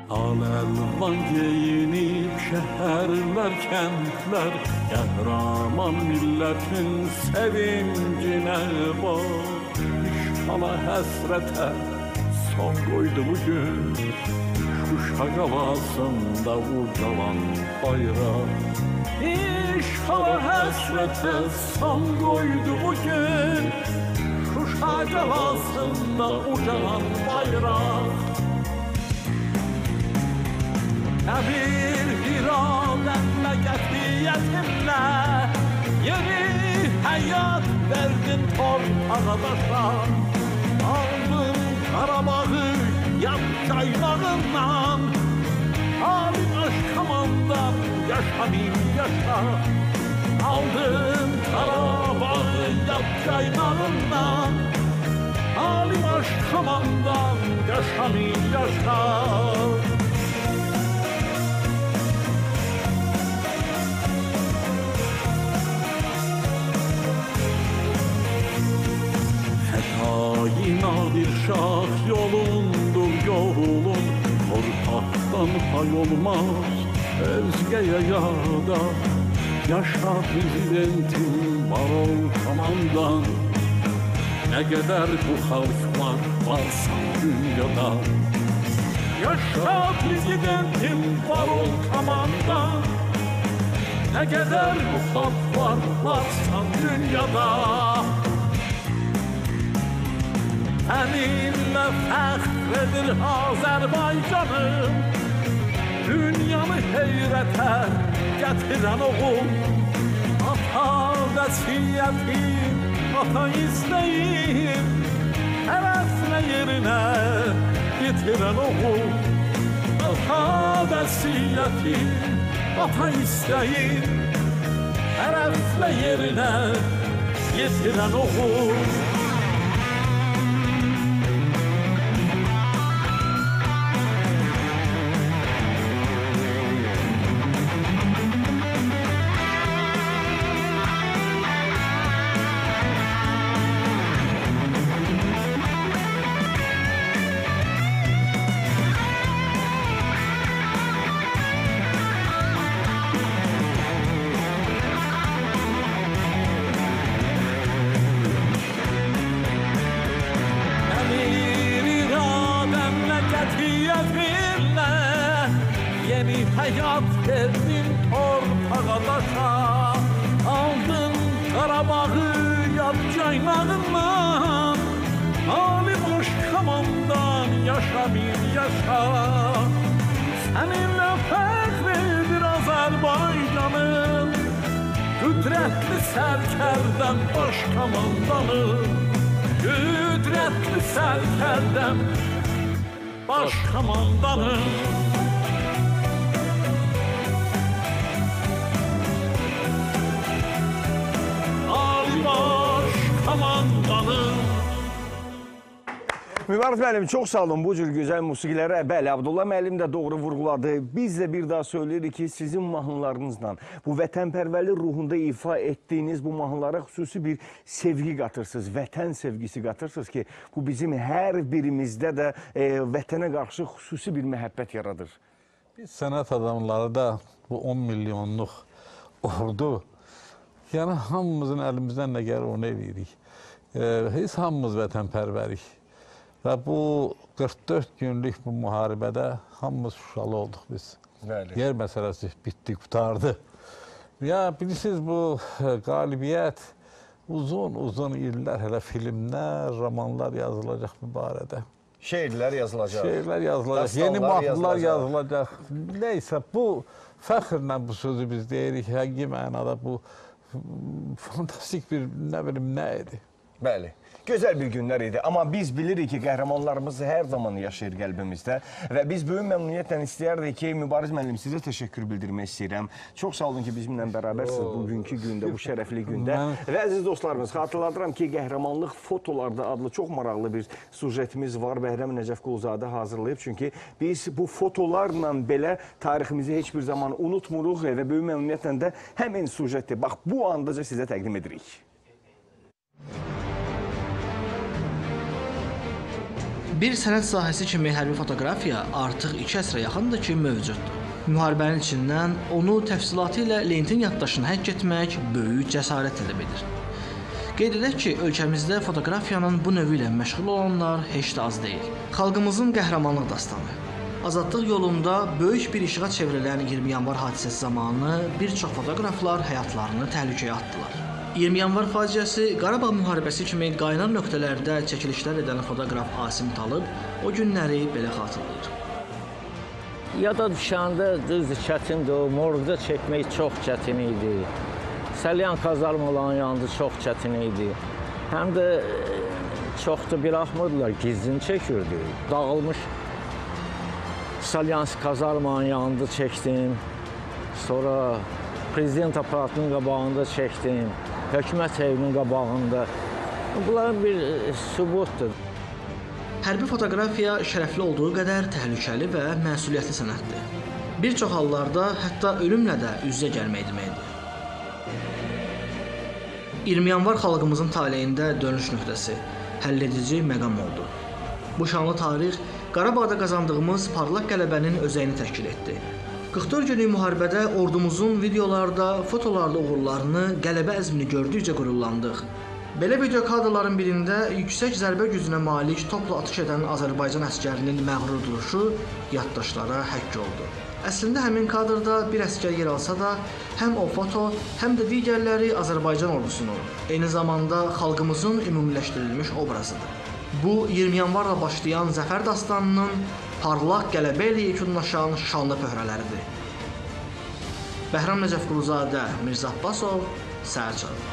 Al-əlvan geyinib şəhərlər, kəndlər, qəhrəman millətin sevincinə bax. İşğala həsrətə son qoydu bugün Şuşa qalasında ucalan bayraq İşğala həsrətə son qoydu bugün Şuşa qalasında ucalan bayraq Nə bir iradənlə qətiyyətimlə Yeni həyat verdin torpağa daşa Aldın Qarabağı yad caynağından Alim aşkamandan yaşa min yaşa Aldın Qarabağı yad caynağından Alim aşkamandan yaşa min yaşa Yine bir şah yolundur yolun Torpaqdan pay olmaz özgəyə yada Yaşa prezidentin var ol komandan Nə qədər bu xalqlar varsa dünyada Yaşa prezidentin var ol komandan Nə qədər bu xalqlar varsa dünyada Səninlə fəxr edir Azərbaycanım Dünyanı heyrətə gətirən oğul Ata vəsiyyətim, ata istəyim Tərəflə yerinə getirən oğul Ata vəsiyyətim, ata istəyim Tərəflə yerinə getirən oğul Həyat verdin torpağa daşa Aldın Qarabağı yad caynağından Ali boş komandan yaşa bir yaşa Səninlə fəxr edir Azərbaycanım Qüdrətli sərkərdəm baş komandanım Qüdrətli sərkərdəm baş komandanım Mübarək müəllim, çox sağ olun bu cür gözəl musiqilərə. Bəli, Abdullah müəllim də doğru vurğuladı. Biz də bir daha söyləyirik ki, sizin mahnılarınızla bu vətənpərvərlik ruhunda ifa etdiyiniz bu mahnılara xüsusi bir sevgi qatırsınız, vətən sevgisi qatırsınız ki, bu bizim hər birimizdə də vətənə qarşı xüsusi bir məhəbbət yaradır. Biz sənət adamları da bu 10 milyonluq ordu, yəni hamımızın əlimizdən nə gəlir onu eləyirik. Biz hamımız vətənpərvərik. Və bu 44 günlük bu müharibədə hamımız Şuşalı olduq biz. Yer məsələsi bitdi, qutardı. Ya bilirsiniz bu qalibiyyət uzun illər, hələ filmlər, romanlar yazılacaq bu barədə. Şeirlər yazılacaq. Şeirlər yazılacaq, yeni mahnılar yazılacaq. Neysə bu fəxrlə bu sözü biz deyirik, həqiqi mənada bu fantastik bir nə bilim nə idi. Bəli. Gözəl bir günlər idi. Amma biz bilirik ki, qəhrəmanlarımız hər zaman yaşayır qəlbimizdə. Və biz böyük məmnuniyyətlə istəyərdik ki, Mübariz müəllim, sizə təşəkkür bildirmək istəyirəm. Çox sağ olun ki, bizimlə bərabərsiniz bugünkü gündə, bu şərəfli gündə. Və əziz dostlarımız, xatırladıram ki, qəhrəmanlıq fotolarda adlı çox maraqlı bir sujetimiz var. Bəhrəm Nəcəfquluzadə hazırlayıb. Çünki biz bu fotolarla belə tariximizi heç bir zaman unutmuruq və böyük məmnuniyyətlə də həmin sujeti bax bu andaca sizə təqdim edirik. Bir sənət sahəsi kimi hərbi fotoqrafiya artıq 2 əsrə yaxındır ki, mövcuddur. Müharibənin içindən onu təfsilatı ilə lentin yaddaşına həkk etmək böyük cəsarət tələb edir. Qeyd edək ki, ölkəmizdə fotoqrafiyanın bu növü ilə məşğul olanlar heç də az deyil. Xalqımızın qəhrəmanlıq dastanı. Azadlıq yolunda böyük bir işığa çevrilən 20 yanvar hadisəsi zamanı bir çox fotoqraflar həyatlarını təhlükəyə atdılar. 20 yanvar faciəsi Qarabağ müharibəsi kimi qaynar nöqtələrdə çəkilişlər edən fotoqraf Asim Talib o günləri belə xatırlayır. Yada düşəndə düzdür, çətindir, o morqda çəkmək çox çətin idi. Salyan kazarmaların yanında çox çətin idi. Həm də çox da buraxmırdılar, gizlini çəkirdi. Dağılmış Salyansk kazarmanın yanında çəkdim. Sonra prezident aparatının qabağında çəkdim. Hökumət evinin qabağında. Bunların bir sübutdur. Hərbi fotoqrafiya şərəfli olduğu qədər təhlükəli və məsuliyyətli sənətdir. Bir çox hallarda hətta ölümlə də üz-üzə gəlmək deməkdir. 20 yanvar xalqımızın taleyində dönüş nöqtəsi, həlledici məqam oldu. Bu şanlı tarix Qarabağda qazandığımız parlaq qələbənin özəyini təşkil etdi. 44 günlük müharibədə ordumuzun videolarda, fotolarda uğurlarını, qələbə əzmini gördükcə qürurlandıq. Belə video kadrların birində yüksək zərbə gücünə malik topla atış edən Azərbaycan əsgərinin məğrur duruşu yaddaşlara həkk oldu. Əslində həmin kadrda bir əsgər yer alsa da, həm o foto, həm də digərləri Azərbaycan ordusunun, eyni zamanda xalqımızın ümumiləşdirilmiş obrazıdır. Bu, 20 yanvarla başlayan zəfər dastanının parlaq qələbə ilə yekunlaşan şanlı pöhrələridir. Bəhram Nəcəfquluzadə, Mirzə Abbasov, Səhərcan.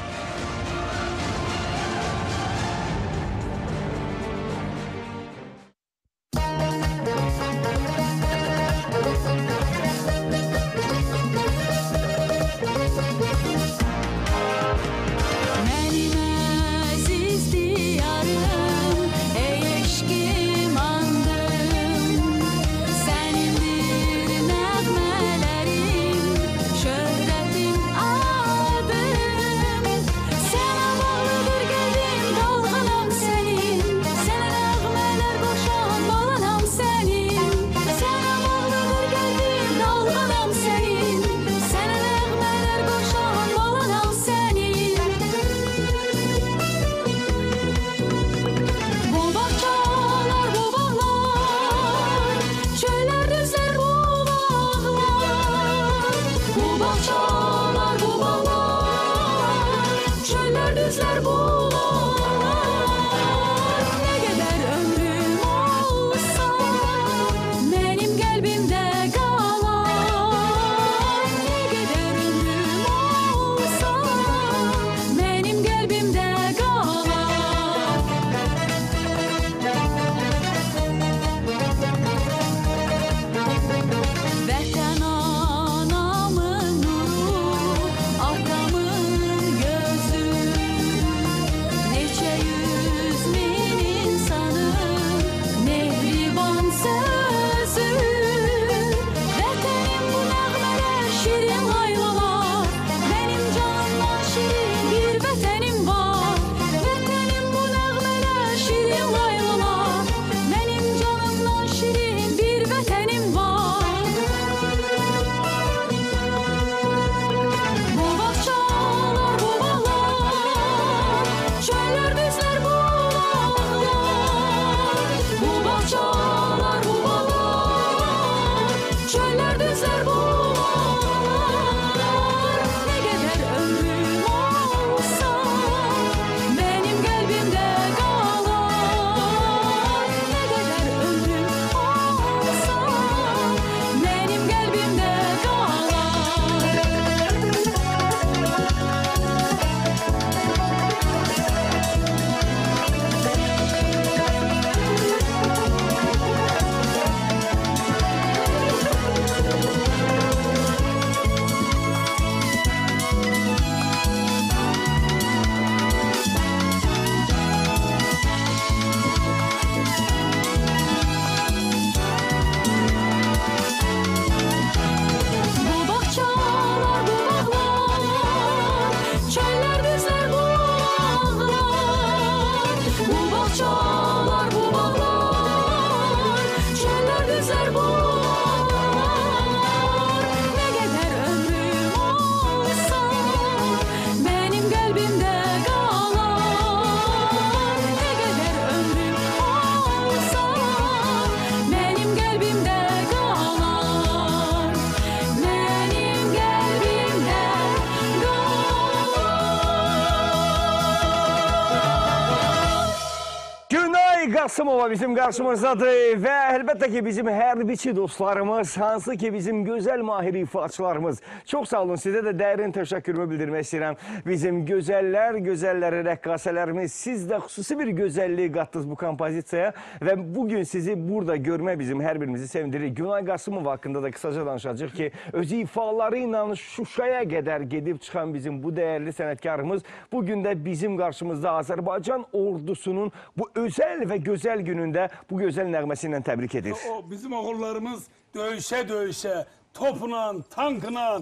Qasımova bizim qarşımızdadır və əlbəttə ki, bizim hərbiçi dostlarımız, hansı ki, bizim gözəl mahir ifaçılarımız. Çox sağ olun, sizə də dərin təşəkkürümü bildirmək istəyirəm. Bizim gözəlləri, rəqqasələrimiz, siz də xüsusi bir gözəlliyi qatdınız bu kompozisiyaya və bugün sizi burada görmək bizim hər birimizi sevindirir. Günay Qasımova haqqında da qısaca danışacaq ki, öz ifaları ilə Şuşaya qədər gedib çıxan bizim bu dəyərli sənətkarımız bugün də bizim qarşımızda Azərbaycan ordusunun bu özəl və gözəl günündə bu gözəl nəğməsi ilə təbrik edir. Bizim oğullarımız döyüşə, topla, tankla,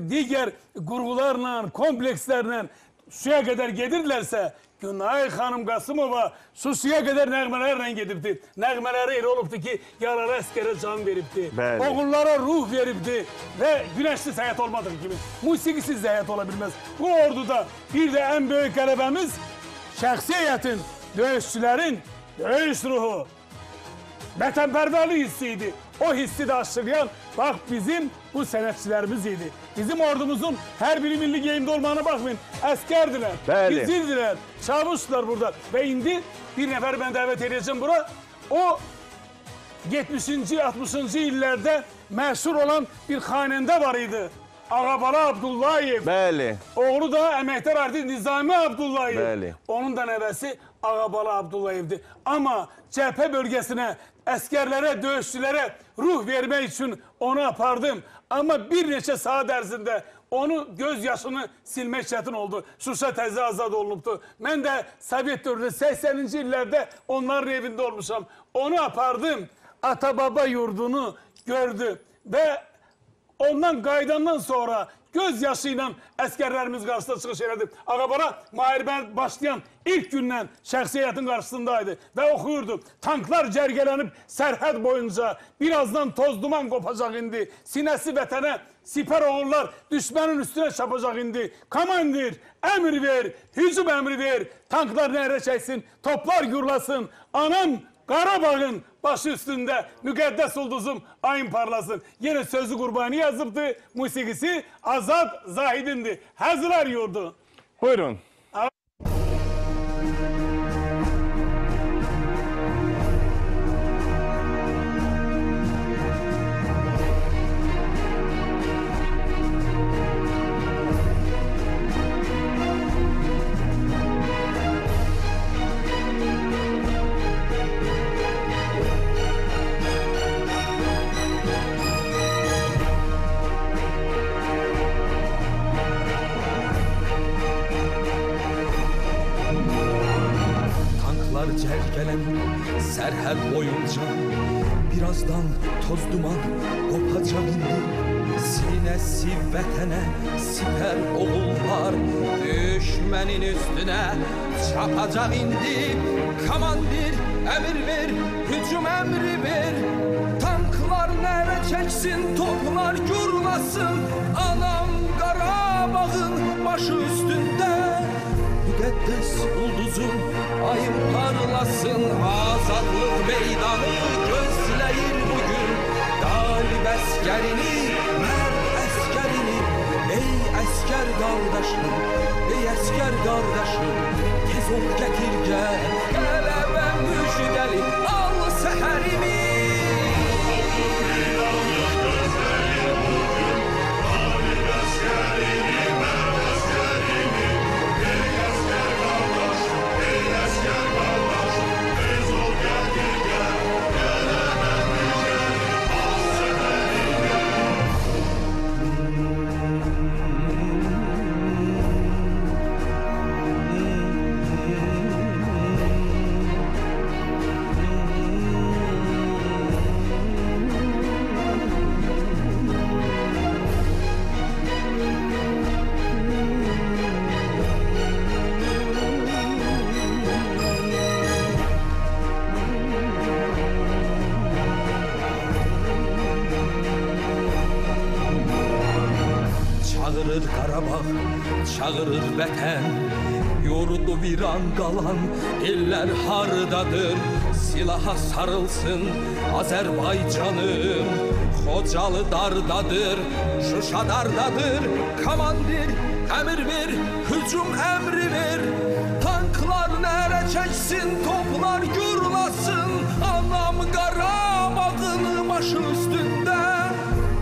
digər qurğularla, komplekslərlə Şuşaya qədər gedirlərsə, Günay xanım Qasımova Şuşaya qədər nəğmələrlə gedibdir. Nəğmələri elə olubdur ki, yaralı əskərə can veribdir. Oğullara ruh veribdir və güneşsiz həyat olmadığı kimi musiqisiz həyat ola bilməz. Bu orduda bir də ən böyük qələbəmiz şəxsi heyətin, döyüşçülərin döyüş ruhu, vətənpərvərlik hissi idi. O hissi de aşılayan bak bizim bu sənətçilərimiz idi. Bizim ordumuzun her biri milli geyimde olmağına bakmayın. Əskerdiler, gizlidirler, çavuşlar burada. Ve indi bir nefer ben davet edeceğim bura. O 70-ci, 60-cı illerde məşhur olan bir xanəndə var idi. Ağabala Abdullayev. Bəli. Oğlu da əməkdar artist Nizami Abdullayev. Bəli. Onun da nəvəsi Ağabala Abdullayev'di. Ama cəbhə bölgesine, əskerlere, döyüşçülere ruh vermək üçün onu apardım. Ama bir neçə saat ərzində onu gözyaşını silmək çətin oldu. Şuşa təzə azad olunubdu. Mən də Sovet dövründə 80-ci illərdə onların evində olmuşam. Onu apardım. Ata-baba yurdunu gördü ve ondan qaydandan sonra gözyaşıyla əskerlərimiz qarşısında çıxış elədi. Ağabala müharibə başlayan ilk gündən şəxsiyyətin qarşısındaydı və oxuyurdu. Tanklar cərgələnib sərhəd boyunca birazdan toz duman qopacaq indi. Sinəsi vətənə siper oğullar düşmənin üstünə çapacaq indi. Komandir, əmr ver, hücum əmri ver. Tanklar nəhərə çəksin, toplar gurlasın. Anam Qarabağın başı üstünde müqəddəs ulduzum ayın parlasın. Yine sözü Qurbani yazıbdı, musikisi Azad Zahid'indi. Hazırlar yurdu. Buyurun. Sərhəd boyunca birazdan toz duman qopacaq indi. Sinəsi vətənə siper oğullar düşmənin üstünə çapacaq indi. Komandir əmir ver, hücum əmri ver. Tanklar nərə çəksin, toplar gurlasın. Anam Qarabağın başı üstündə müqəddəs ulduzun ayın parlasın. Azadlıq meydanı gözləyir bugün qalib əskərini, mərd əskərini. Ey əskər qardaşım, ey əskər qardaşım, tez ol gətir gəl, qələbə müjdəli al səhərimi. Çağırır Qarabağ, çağırır vətən, yurdu viran qalan ellər hardadır. Silaha sarılsın Azərbaycanım, Xocalı dardadır, Şuşa dardadır. Komandir əmr ver, hücum əmri ver. Tanklar nərə çəksin toplar gurlasın, anam Qarabağın başı üstündə.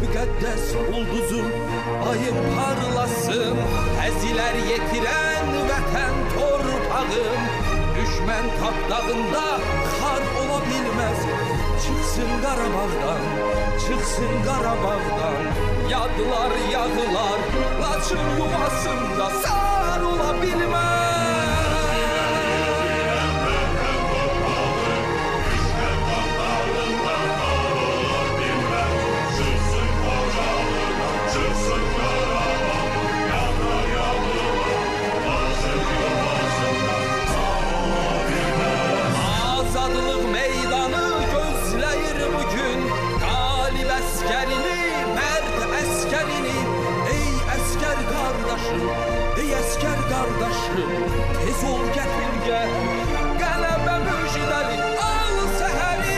Müqəddəs ulduzum ayım parlasın, əzilər yetirən vətən torpağım. Düşmən tapdağında xar ola bilməz, çıxsın Qarabağdan, çıxsın Qarabağdan. Yadlar yağılar, laçın yuvasında sar ola bilməz. Azadlıq meydanı gözləyir bugün qalib əskərini, mərd əskərini. Ey əskər qardaşım, ey əskər qardaşım, tez ol gətir gəl, qələbə müjdəli al səhəri.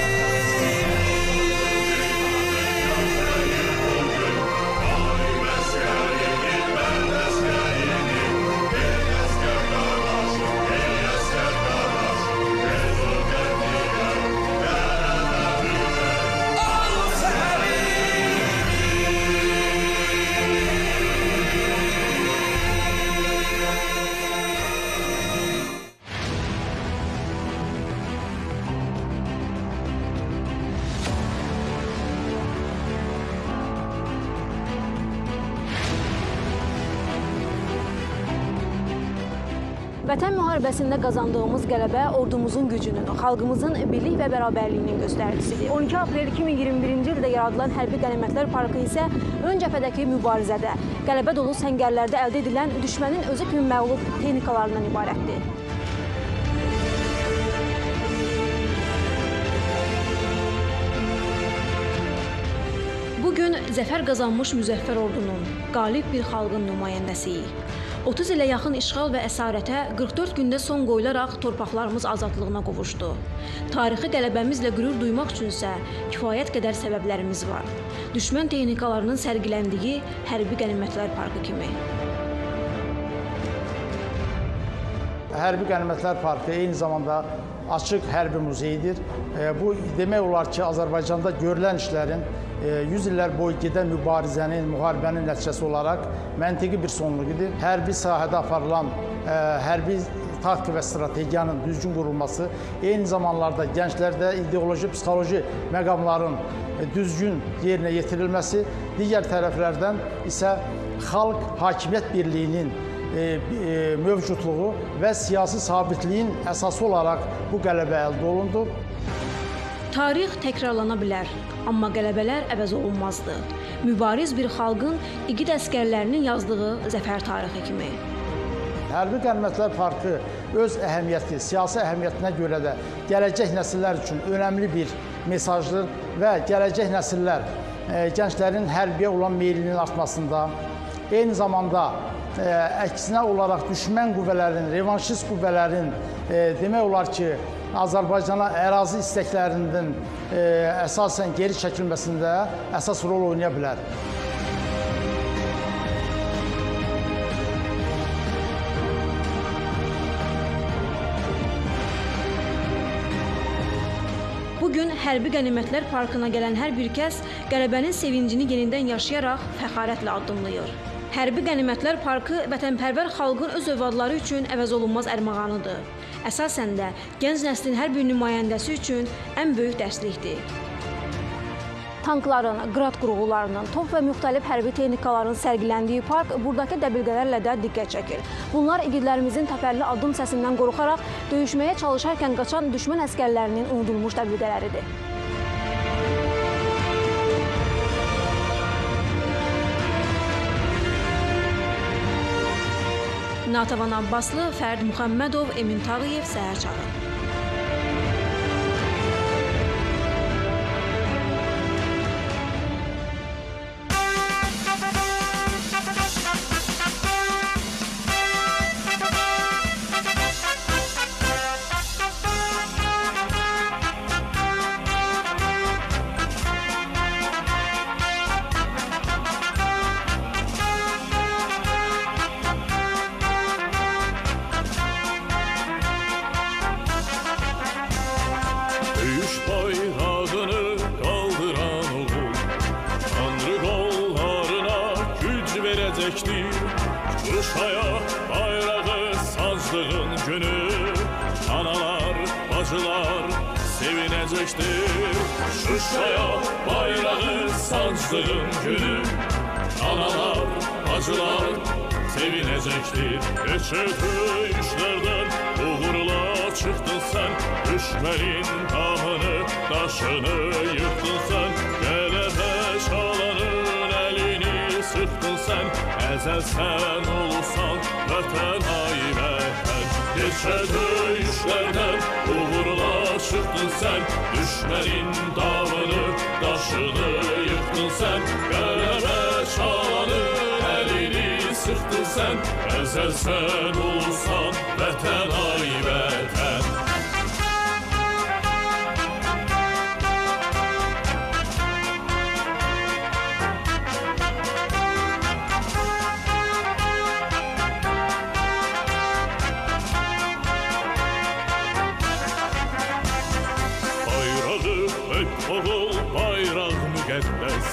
Vətən müharibəsində qazandığımız qələbə ordumuzun gücünün, xalqımızın birlik və bərabərliyinin göstəricisidir. 12 aprel 2021-ci ildə yaradılan Hərbi Qənimətlər Parkı isə ön cəbhədəki mübarizədə, qələbə dolu səngərlərdə əldə edilən düşmənin özü kimi məğlub texnikalarından ibarətdir. Bugün zəfər qazanmış müzəffər ordunun, qalib bir xalqın nümayəndəsiyik. 30 ilə yaxın işğal və əsarətə 44 gündə son qoyularaq torpaqlarımız azadlığına qovuşdu. Tarixi qələbəmizlə qürur duymaq üçünsə kifayət qədər səbəblərimiz var. Düşmən texnikalarının sərgiləndiyi Hərbi Qənimətlər Parkı kimi. Hərbi Qənimətlər Parkı eyni zamanda açıq hərbi muzeyidir. Bu demək olar ki, Azərbaycanda görülən işlərin 100 illər boyu gedən mübarizənin, müharibənin nəticəsi olaraq məntiqi bir sonluğudur. Hərbi sahədə aparılan hərbi taktik və strategiyanın düzgün qurulması, eyni zamanlarda gənclərdə ideoloji, psixoloji məqamların düzgün yerinə yetirilməsi, digər tərəflərdən isə xalq hakimiyyət birliyinin mövcudluğu və siyasi sabitliyin əsası olaraq bu qələbə əldə olundu. Tarix təkrarlana bilər, amma qələbələr əvəz olunmazdır. Mübariz bir xalqın igid əskərlərinin yazdığı zəfər tarixi kimi. Hərbi Qənimətlər Parkı öz əhəmiyyəti, siyasi əhəmiyyətinə görə də gələcək nəsillər üçün önəmli bir mesajdır və gələcək nəsillər gənclərin hərbiyə olan meylinin artmasında, eyni zamanda əksinə olaraq düşmən qüvvələrin, revanşist qüvvələrin demək olar ki, Azərbaycana ərazi istəklərinin əsasən geri çəkilməsində əsas rol oynaya bilər. Bugün Hərbi Qənimətlər Parkına gələn hər bir kəs qələbənin sevincini yenidən yaşayaraq fəxarətlə addımlayır. Hərbi Qənimətlər Parkı vətənpərvər xalqın öz övladları üçün əvəzolunmaz ərmağanıdır. Əsasən də gənc nəslin hər bir nümayəndəsi üçün ən böyük dərslikdir. Tankların, qrad qurğularının, top və müxtəlif hərbi texnikaların sərgiləndiyi park buradakı dəbilqələrlə də diqqət çəkir. Bunlar igidlərimizin təpərli addım səsindən qorxaraq döyüşməyə çalışarkən qaçan düşmən əskərlərinin unudulmuş dəbilqələridir. Natavan Abbaslı, Fərd Muxammədov, Emin Tağıyev, Səhər Çağı. sevinecektir. Şuşaya bayrağı sancdığın günü analar, bacılar sevinecektir. Şuşaya bayrağı sancdığın günü analar, bacılar sevinecektir. Neçə döyüşlərdən uğurla çıktın sen, düşmənin damını, daşını yıktın sen. Qələbə çalanın əlini sıxdın sen, əzəl sən olsan vətən ay vətən. Neçə döyüşlərdən uğurla çıktın sen, düşmənin damını, daşını yıktın sen. Qələbə çalanın əlini sıxdın sen, əzəl sən olsan vətən ay vətən. Bayrağı öp oğul, bayraq müqəddəs,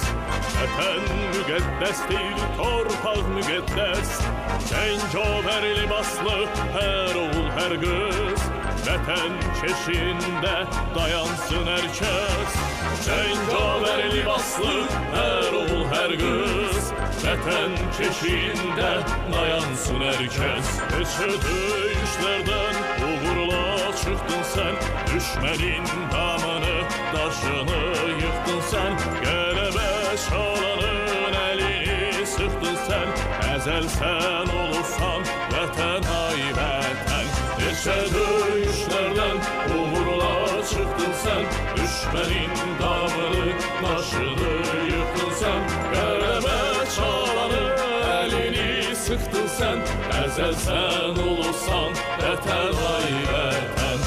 vətən müqəddəsdir, torpaq müqəddəs. Cengaver libaslı her oğul her kız, vətən keşində dayansın herkes. Cengaver libaslı her oğul her kız, vətən keşində dayansın herkes. Neçə döyüşlərdən uğurla çıktın sen, düşmənin damını, daşını yıktın sen. Qələbə çalanın əlini sıxdın sen, əzəl sən olursan vətən ay vətən. Neçə döyüşlərdən uğurla çıktın sen, düşmənin damını, daşını yıktın sen. Qələbə çalanın əlini sıxdın sen, əzəl sən olursan vətən ay vətən.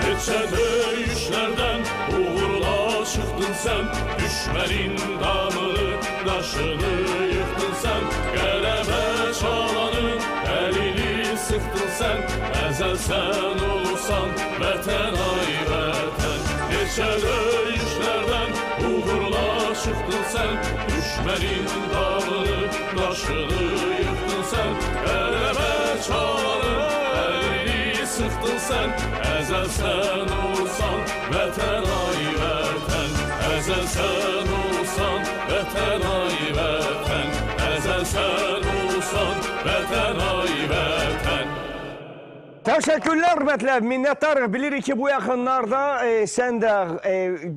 Neçə döyüşlərdən uğurla çıktın sen, düşmənin damını, daşını yıktın sen. Qələbə çalanın əlini sıxdın sen, əzəl sən olursan vətən ay vətən. Neçə döyüşlərdən uğurla çıktın sen, düşmənin damını, daşını yıktın sen. Qələbə çalanın əlini sıxdın sen, əzəl sən olsan vətən ay vətən. Əzəl sən olsan vətən ay vətən. Əzəl sən olsan vətən ay vətən. Təşəkkürlər hörmətlə, minnətdarıq. Bilirik ki, bu yaxınlarda sən də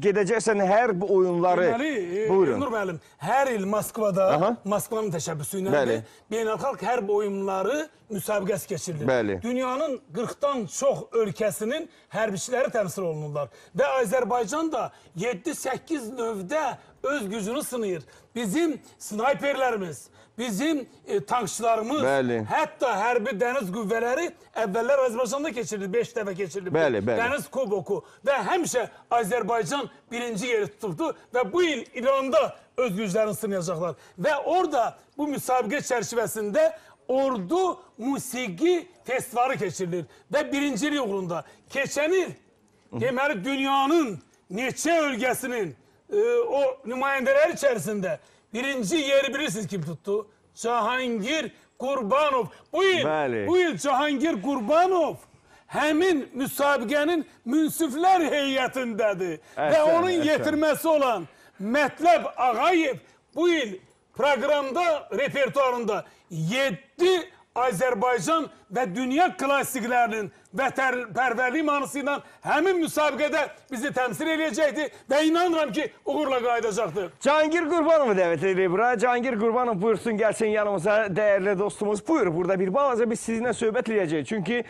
gedəcəksən hərb oyunları. Deməli, Nur müəllim, hər il Moskvada, Moskvanın təşəbbüsü ilə beynəlxalq hərb oyunları müsabiqəsi keçirilir. Bəli. Dünyanın 40-dan çox ölkəsinin hərbçiləri təmsil olunurlar. Və Azərbaycan da 7-8 növdə öz gücünü sınayır. Bizim snayperlərimiz, bizim tankçılarımız, hətta hərbi dəniz qüvvələri əvvəllər Azərbaycanda keçirilir, 5 dəfə keçirilir. Dəniz kuboku və həmişə Azərbaycan birinci yeri tutubdu və bu il İranda öz güclərini sınayacaqlar. Və orada bu müsabiqə çərçivəsində ordu musiqi festivali keçirilir və birincilik uğrunda. Keçən il deməli dünyanın neçə ölkəsinin o nümayəndələr içərisində birinci yeri bilirsiniz kim tuttu? Cahangir Qurbanov. Bu il Cahangir Qurbanov həmin müsabiqənin münsiflər heyətindədir. Və onun yetirməsi olan Mətləb Ağayev bu il proqramda, repertuarında 7 Azərbaycan və dünya klassiklərinin vətənpərvərlik manısıyla həmin müsabiqədə bizi təmsil edəcəkdir və inanıram ki, uğurla qayıdacaqdır. Cahangir Qurbanovu dəvət edirik bura. Cahangir Qurbanov buyursun, gəlsin yanımıza, dəyərli dostumuz. Buyur, burada bir balaca biz sizinlə söhbət edəcəyik. Çünki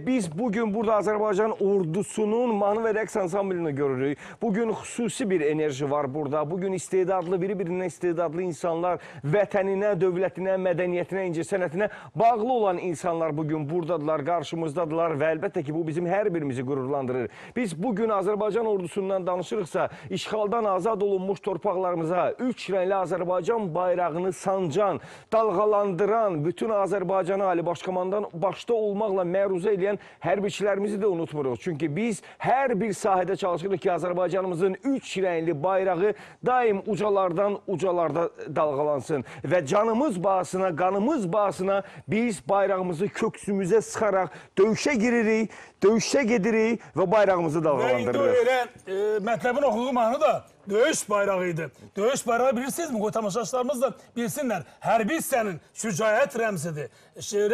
biz bugün burada Azərbaycan ordusunun mahnı və rəqs ansamblini görürük. Bugün xüsusi bir enerji var burada. Bugün istedadlı, biri-birindən istedadlı insanlar, vətəninə, dövlətinə, mədəniyyətinə, incəsənətinə bağlı olan insanlar bugün buradadılar, qarşımızdadılar və əlbəttə ki, bu bizim hər birimizi qürurlandırır. Biz bugün Azərbaycan ordusundan danışırıqsa, işğaldan azad olunmuş torpaqlarımıza 3 rəngli Azərbaycan bayrağını sancan, dalğalandıran, bütün Azərbaycanı Ali Başkomandan başda olmaqla məruzə edən hərbiçilərimizi də unutmuruq. Çünki biz hər bir sahədə çalışırıq ki, Azərbaycanımızın 3 rəngli bayrağı daim ucalardan ucalarda dalğalansın və canımız bahasına, qanımız bahasına biz bayrağımızı köksümüzə sıxaraq döyüşə giririk, döyüşə gedirik və bayrağımızı dalğalandırırıq. Və indi elə mətləbin oxuduğu mahnı da döyüş bayrağı idi. Döyüş bayrağı bilirsinizmi? Qoy tamaşaçılarımız da bilsinlər. Hərbi hissənin şücaət rəmzidir,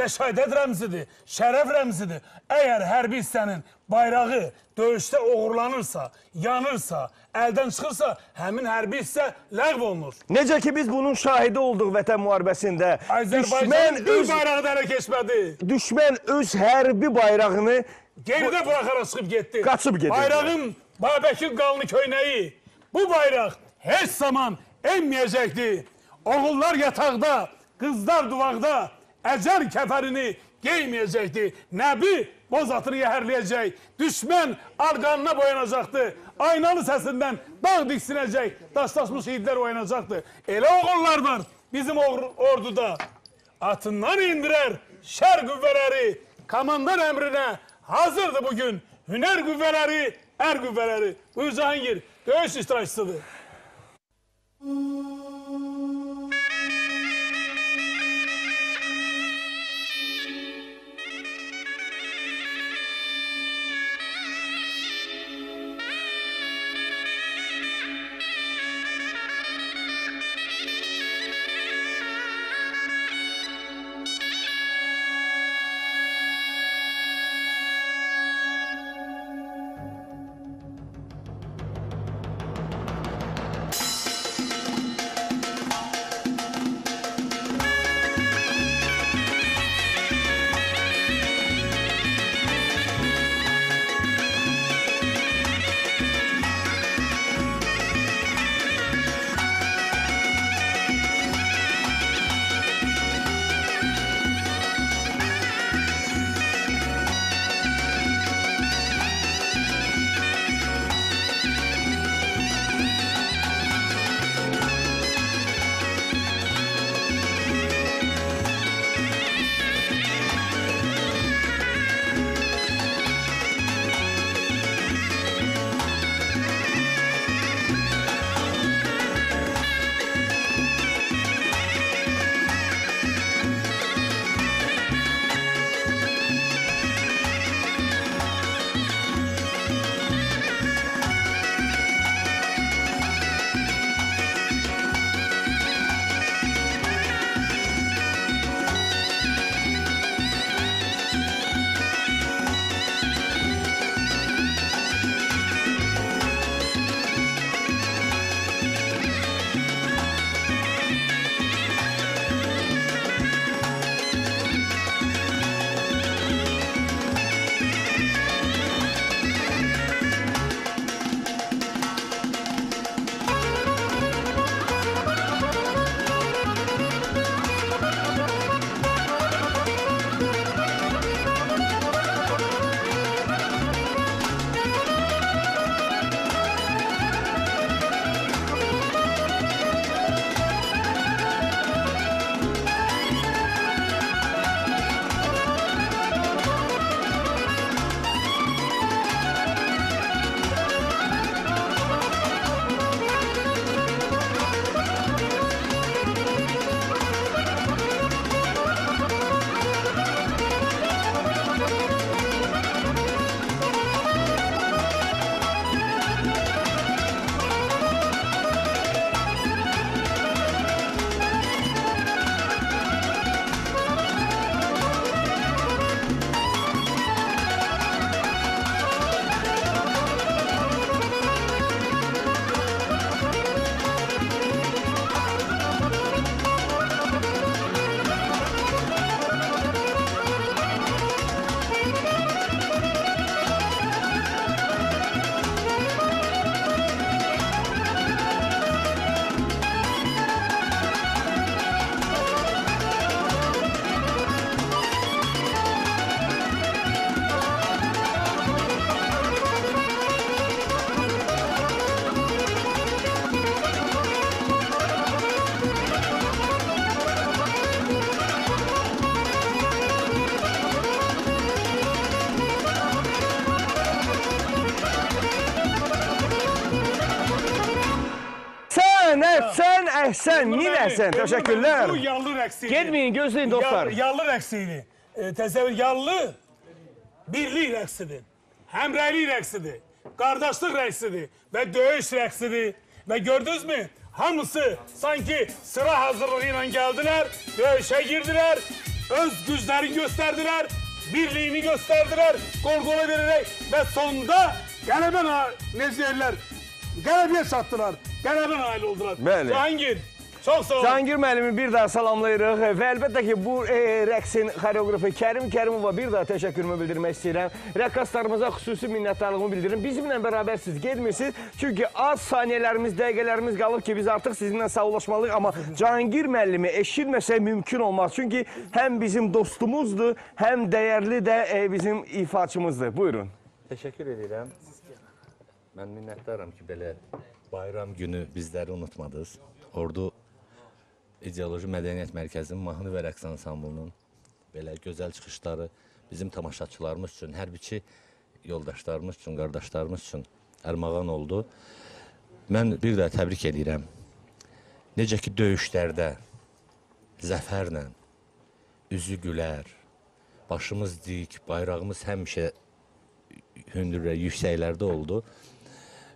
rəşadət rəmzidir, şərəf rəmzidir. Əgər hərbi hissənin bayrağı döyüşdə uğurlanırsa, yanırsa, əldən çıxırsa, həmin hərbi hissə ləğv olunur. Necə ki, biz bunun şahidi olduq Vətən müharibəsində. Azərbaycanın bir bayrağı da ələ keçmədi. Düşmən öz hərbi bayrağını geridə buraxaraq çıxıb getdi. Qaçıb gedir. Bayrağın Babəkir qalını köynəyi. Bu bayraq heç zaman enməyəcəkdir. Oğullar yataqda, qızlar duvaqda, əcəl kəfərini geyməyəcəkdir. Nəbi boz atını yəhərləyəcək. Düşmən arqanına boyanacaqdır. Aynalı səsindən dağ diksinəcək. Daşlaşmış yiğidlər oyanacaqdır. Elə oğullar var bizim orduda. Atından indirər şər qüvvələri. Komandan əmrinə hazırdır bugün. Hünər qüvvələri, ər qüvvələri. Buyur Cahangir, döyüş iştirakçısıdır. əhsən, min əhsən, təşəkkürlər. Bu yallı rəqsiydi. Getməyin, gözləyin dostlar. Yallı rəqsiydi. Təsəvvür, yallı birlik rəqsidir, həmrəylik rəqsidir, qardaşlıq rəqsidir və döyüş rəqsidir. Və gördünüz mü? Hamısı sanki sıra hazırlığı ilə gəldilər, döyüşə girdilər, öz güclərini göstərdilər, birliğini gösterdiler, gol-gola vererek ve sonunda qələbəyə çatdılar, qələbə nail oldular. Bəli. Cahangir, çox sağ olun. Cahangir müəllimi bir daha salamlayırıq və əlbəttə ki, bu rəqsin xoreoqrafı Kərim Kərimova bir daha təşəkkürümü bildirmək istəyirəm. Rəqqaslarımıza xüsusi minnətdarlığımı bildirim. Bizimlə bərabər siz gedmirsiniz, çünki az saniyələrimiz, dəqiqələrimiz qalıb ki, biz artıq sizinlə sağollaşmalıyıq, amma Cahangir müəllimi eşitməsə mümkün olmaz. Çünki həm bizim dostumuzdur, həm dəyərli də bizim ifaçımızdır. Buyurun. Təşəkkür edirəm. Mən minnətdaram ki, belə bayram günü bizləri unutmadınız. Ordu İdeoloji Mədəniyyət Mərkəzinin mahnı və rəqs ansamblının belə gözəl çıxışları bizim tamaşaçılarımız üçün, hərbiçi yoldaşlarımız üçün, qardaşlarımız üçün ərmağan oldu. Mən bir də təbrik edirəm. Necə ki, döyüşlərdə zəfərlə, üzü gülər, başımız dik, bayrağımız həmişə hündürə, yüksəklərdə oldu.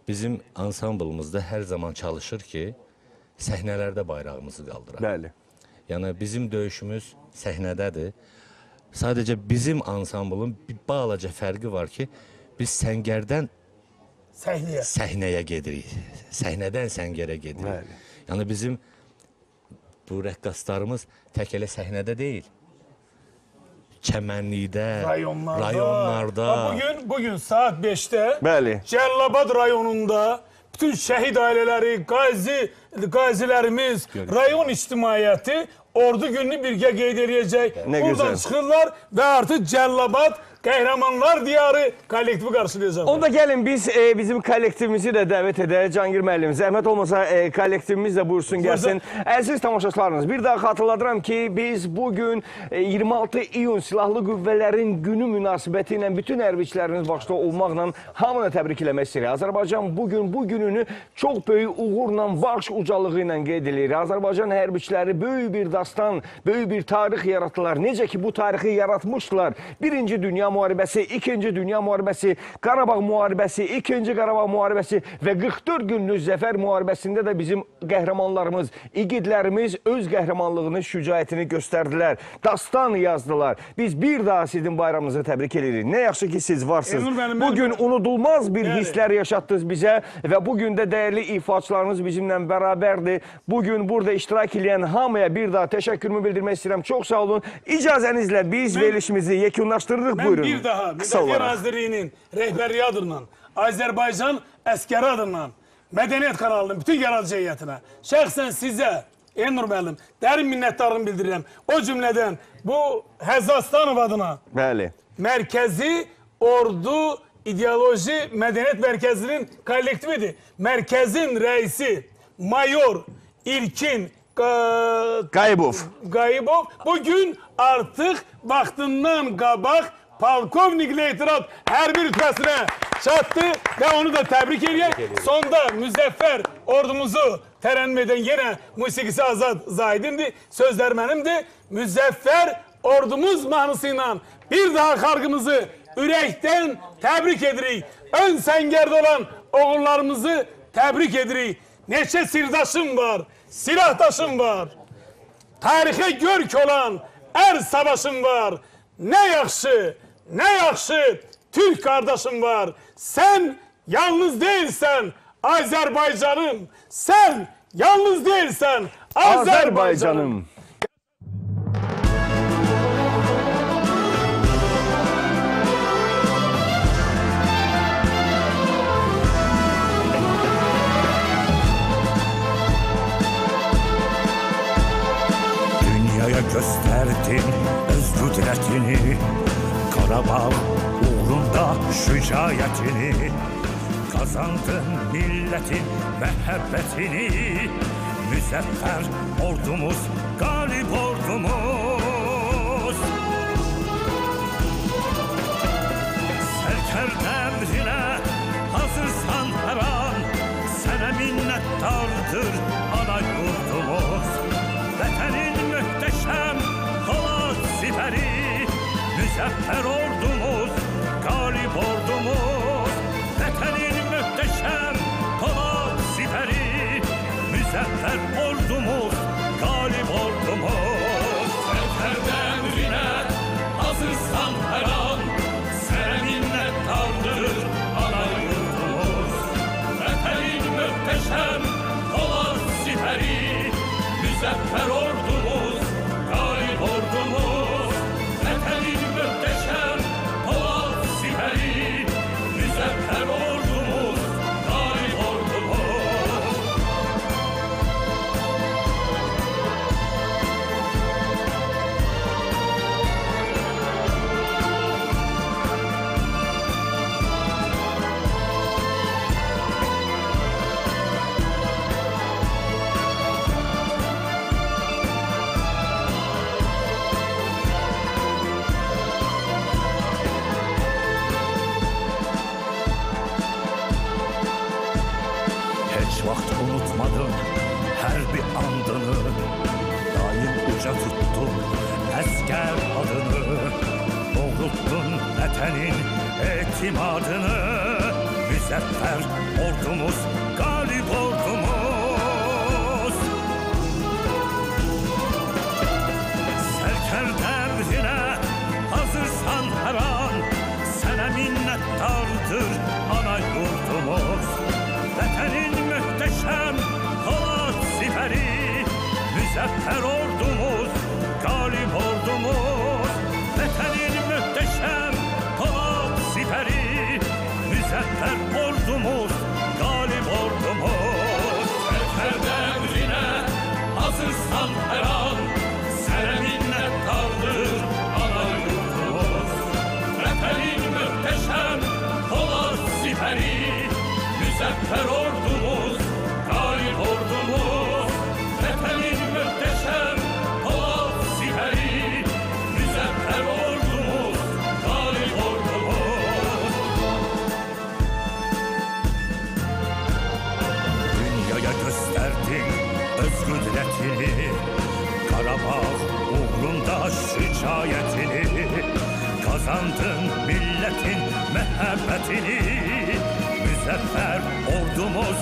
Bizim ansamblımızda hər zaman çalışır ki, səhnələrdə bayrağımızı qaldıraq. Bəli. Yəni, bizim döyüşümüz səhnədədir. Sadəcə bizim ansamblın bir balaca fərqi var ki, biz səngərdən səhnəyə gedirik. Səhnədən səngərə gedirik. Bəli. Yəni, bizim bu rəqqaslarımız tək elə səhnədə deyil. Çəmənlikdə, rayonlarda. Bugün saat 5'te Bəli. Cəllabad rayonunda bütün şəhid ailələri, qazilərimiz, rayon ictimaiyyəti ordu gününü birgə qeyd edəcək. Buradan çıxırlar və artıq Cəllabad Qəhrəmanlar Diyarı kollektivi qarşılayacaq. Onda gəlin biz bizim kollektivimizi də dəvət edək. Cahangir müəllim, zəhmət olmasa kollektivimiz də buyursun, gəlsin. Əziz tamaşaçılarınız, bir daha xatırladıram ki, biz bugün 26 iyun Silahlı Qüvvələrin günü münasibəti ilə bütün hərbiçilərimiz başda olmaqla hamını təbrik eləmək istəyir. Azərbaycan bugün bu gününü çox böyük uğurla, baş ucalığı ilə qeyd edir. Azərbaycan hərbiçiləri böyük bir dastan, böyük bir tarix yaratdılar. Necə ki, bu tarixi yaratmışdılar. Birinci Dünya Müharibəsi, İkinci Dünya Müharibəsi, Qarabağ Müharibəsi, İkinci Qarabağ Müharibəsi və 44 günlük zəfər müharibəsində də bizim qəhrəmanlarımız, igidlərimiz öz qəhrəmanlığını, şücaətini göstərdilər. Dastan yazdılar. Biz bir daha sizin bayramınızı təbrik edirik. Nə yaxşı ki, siz varsınız. Bugün unudulmaz bir hisslər yaşatdınız bizə və bugün də dəyərli ifaçılarınız bizimlə bərabərdir. Bugün burada iştirak edən hamıya bir daha təşəkkürümü bildirmək istəyirəm. Çox sağ olun. İcazənizlə biz verilişimizi yekunlaşdırırıq. Buyurun. Bir daha Müdafiə Nazirliyinin rəhbərliyi adından, Azərbaycan əskəri adından, Mədəniyyət kanalının bütün yaradıcı heyətinə, şəxsən sizə, Elnur müəllim, dərin minnətdarlığımı bildirirəm. O cümlədən bu Həzzastanov adına Mərkəzi Ordu İdeoloji Mədəniyyət Mərkəzinin kollektividir. Mərkəzin rəisi Mayor İlkin Qayıbov bugün artıq vaxtından qabaq polkovnik leytenant hərbi rütbəsinə çatdı və onu da təbrik edək. Sonda müzəffər ordumuzu tərənnüm edən yenə musiqisi Azad Zahidindir, sözlər mənimdir. Müzəffər ordumuz mahnısı ilə bir daha xalqımızı ürəkdən təbrik edirik. Ön səngərdə olan oğullarımızı təbrik edirik. Neçə sirdaşım var, silahdaşım var. Tarixə görk olan ər savaşım var. Nə yaxşı Türk qardaşım var. Sən yalnız deyilsən Azərbaycanım. Sən yalnız deyilsən Azərbaycanım. Dünyaya gösterdin öz qüdrətini, Qarabağ uğrunda şücaətini, kazandın milletin məhəbbətini, müzəffər ordumuz, qalib ordumuz. Sərkərdə əmrinə hazırsan hər an, sənə minnətdardır ordumuz, galip ordumuz. Zaferden emrine hazırsan her an, sana minnettardır ana yurdumuz. Vatanın muhteşem olan siperi, müzeffer ordumuz, galip ordumuz. Vatanın muhteşem olan siperi, müzeffer ordumuz, galip ordumuz. Heç vaxt unutmadım hər bir andını, daim uca tuttum əskər adını. Doğrultdun vətənin etimadını, müzəffər ordumuz, galip ordumuz. Sərkər dəvrinə hazırsan hər an, sənə minnəttardır ana yurdumuz. Vətənin mühteşem Polat siperi, müzeffer ordumuz, galip ordumuz. Vətənin mühteşem Polat siperi, müzeffer ordumuz, galip ordumuz. Zaferden emrine hazırsan her an, sana minnettardır ana yurdumuz. Vatanın muhteşem Polat siperi, müzeffer ordumuz, galip ordumuz. Vatanın muhteşem Polat siperi, müzeffer ordumuz, galip ordumuz. Dünyaya gösterdin öz kudretini, Karabağ uğrunda şücayetini. Kazandın milletin mehabbetini, müzeffer ordumuz,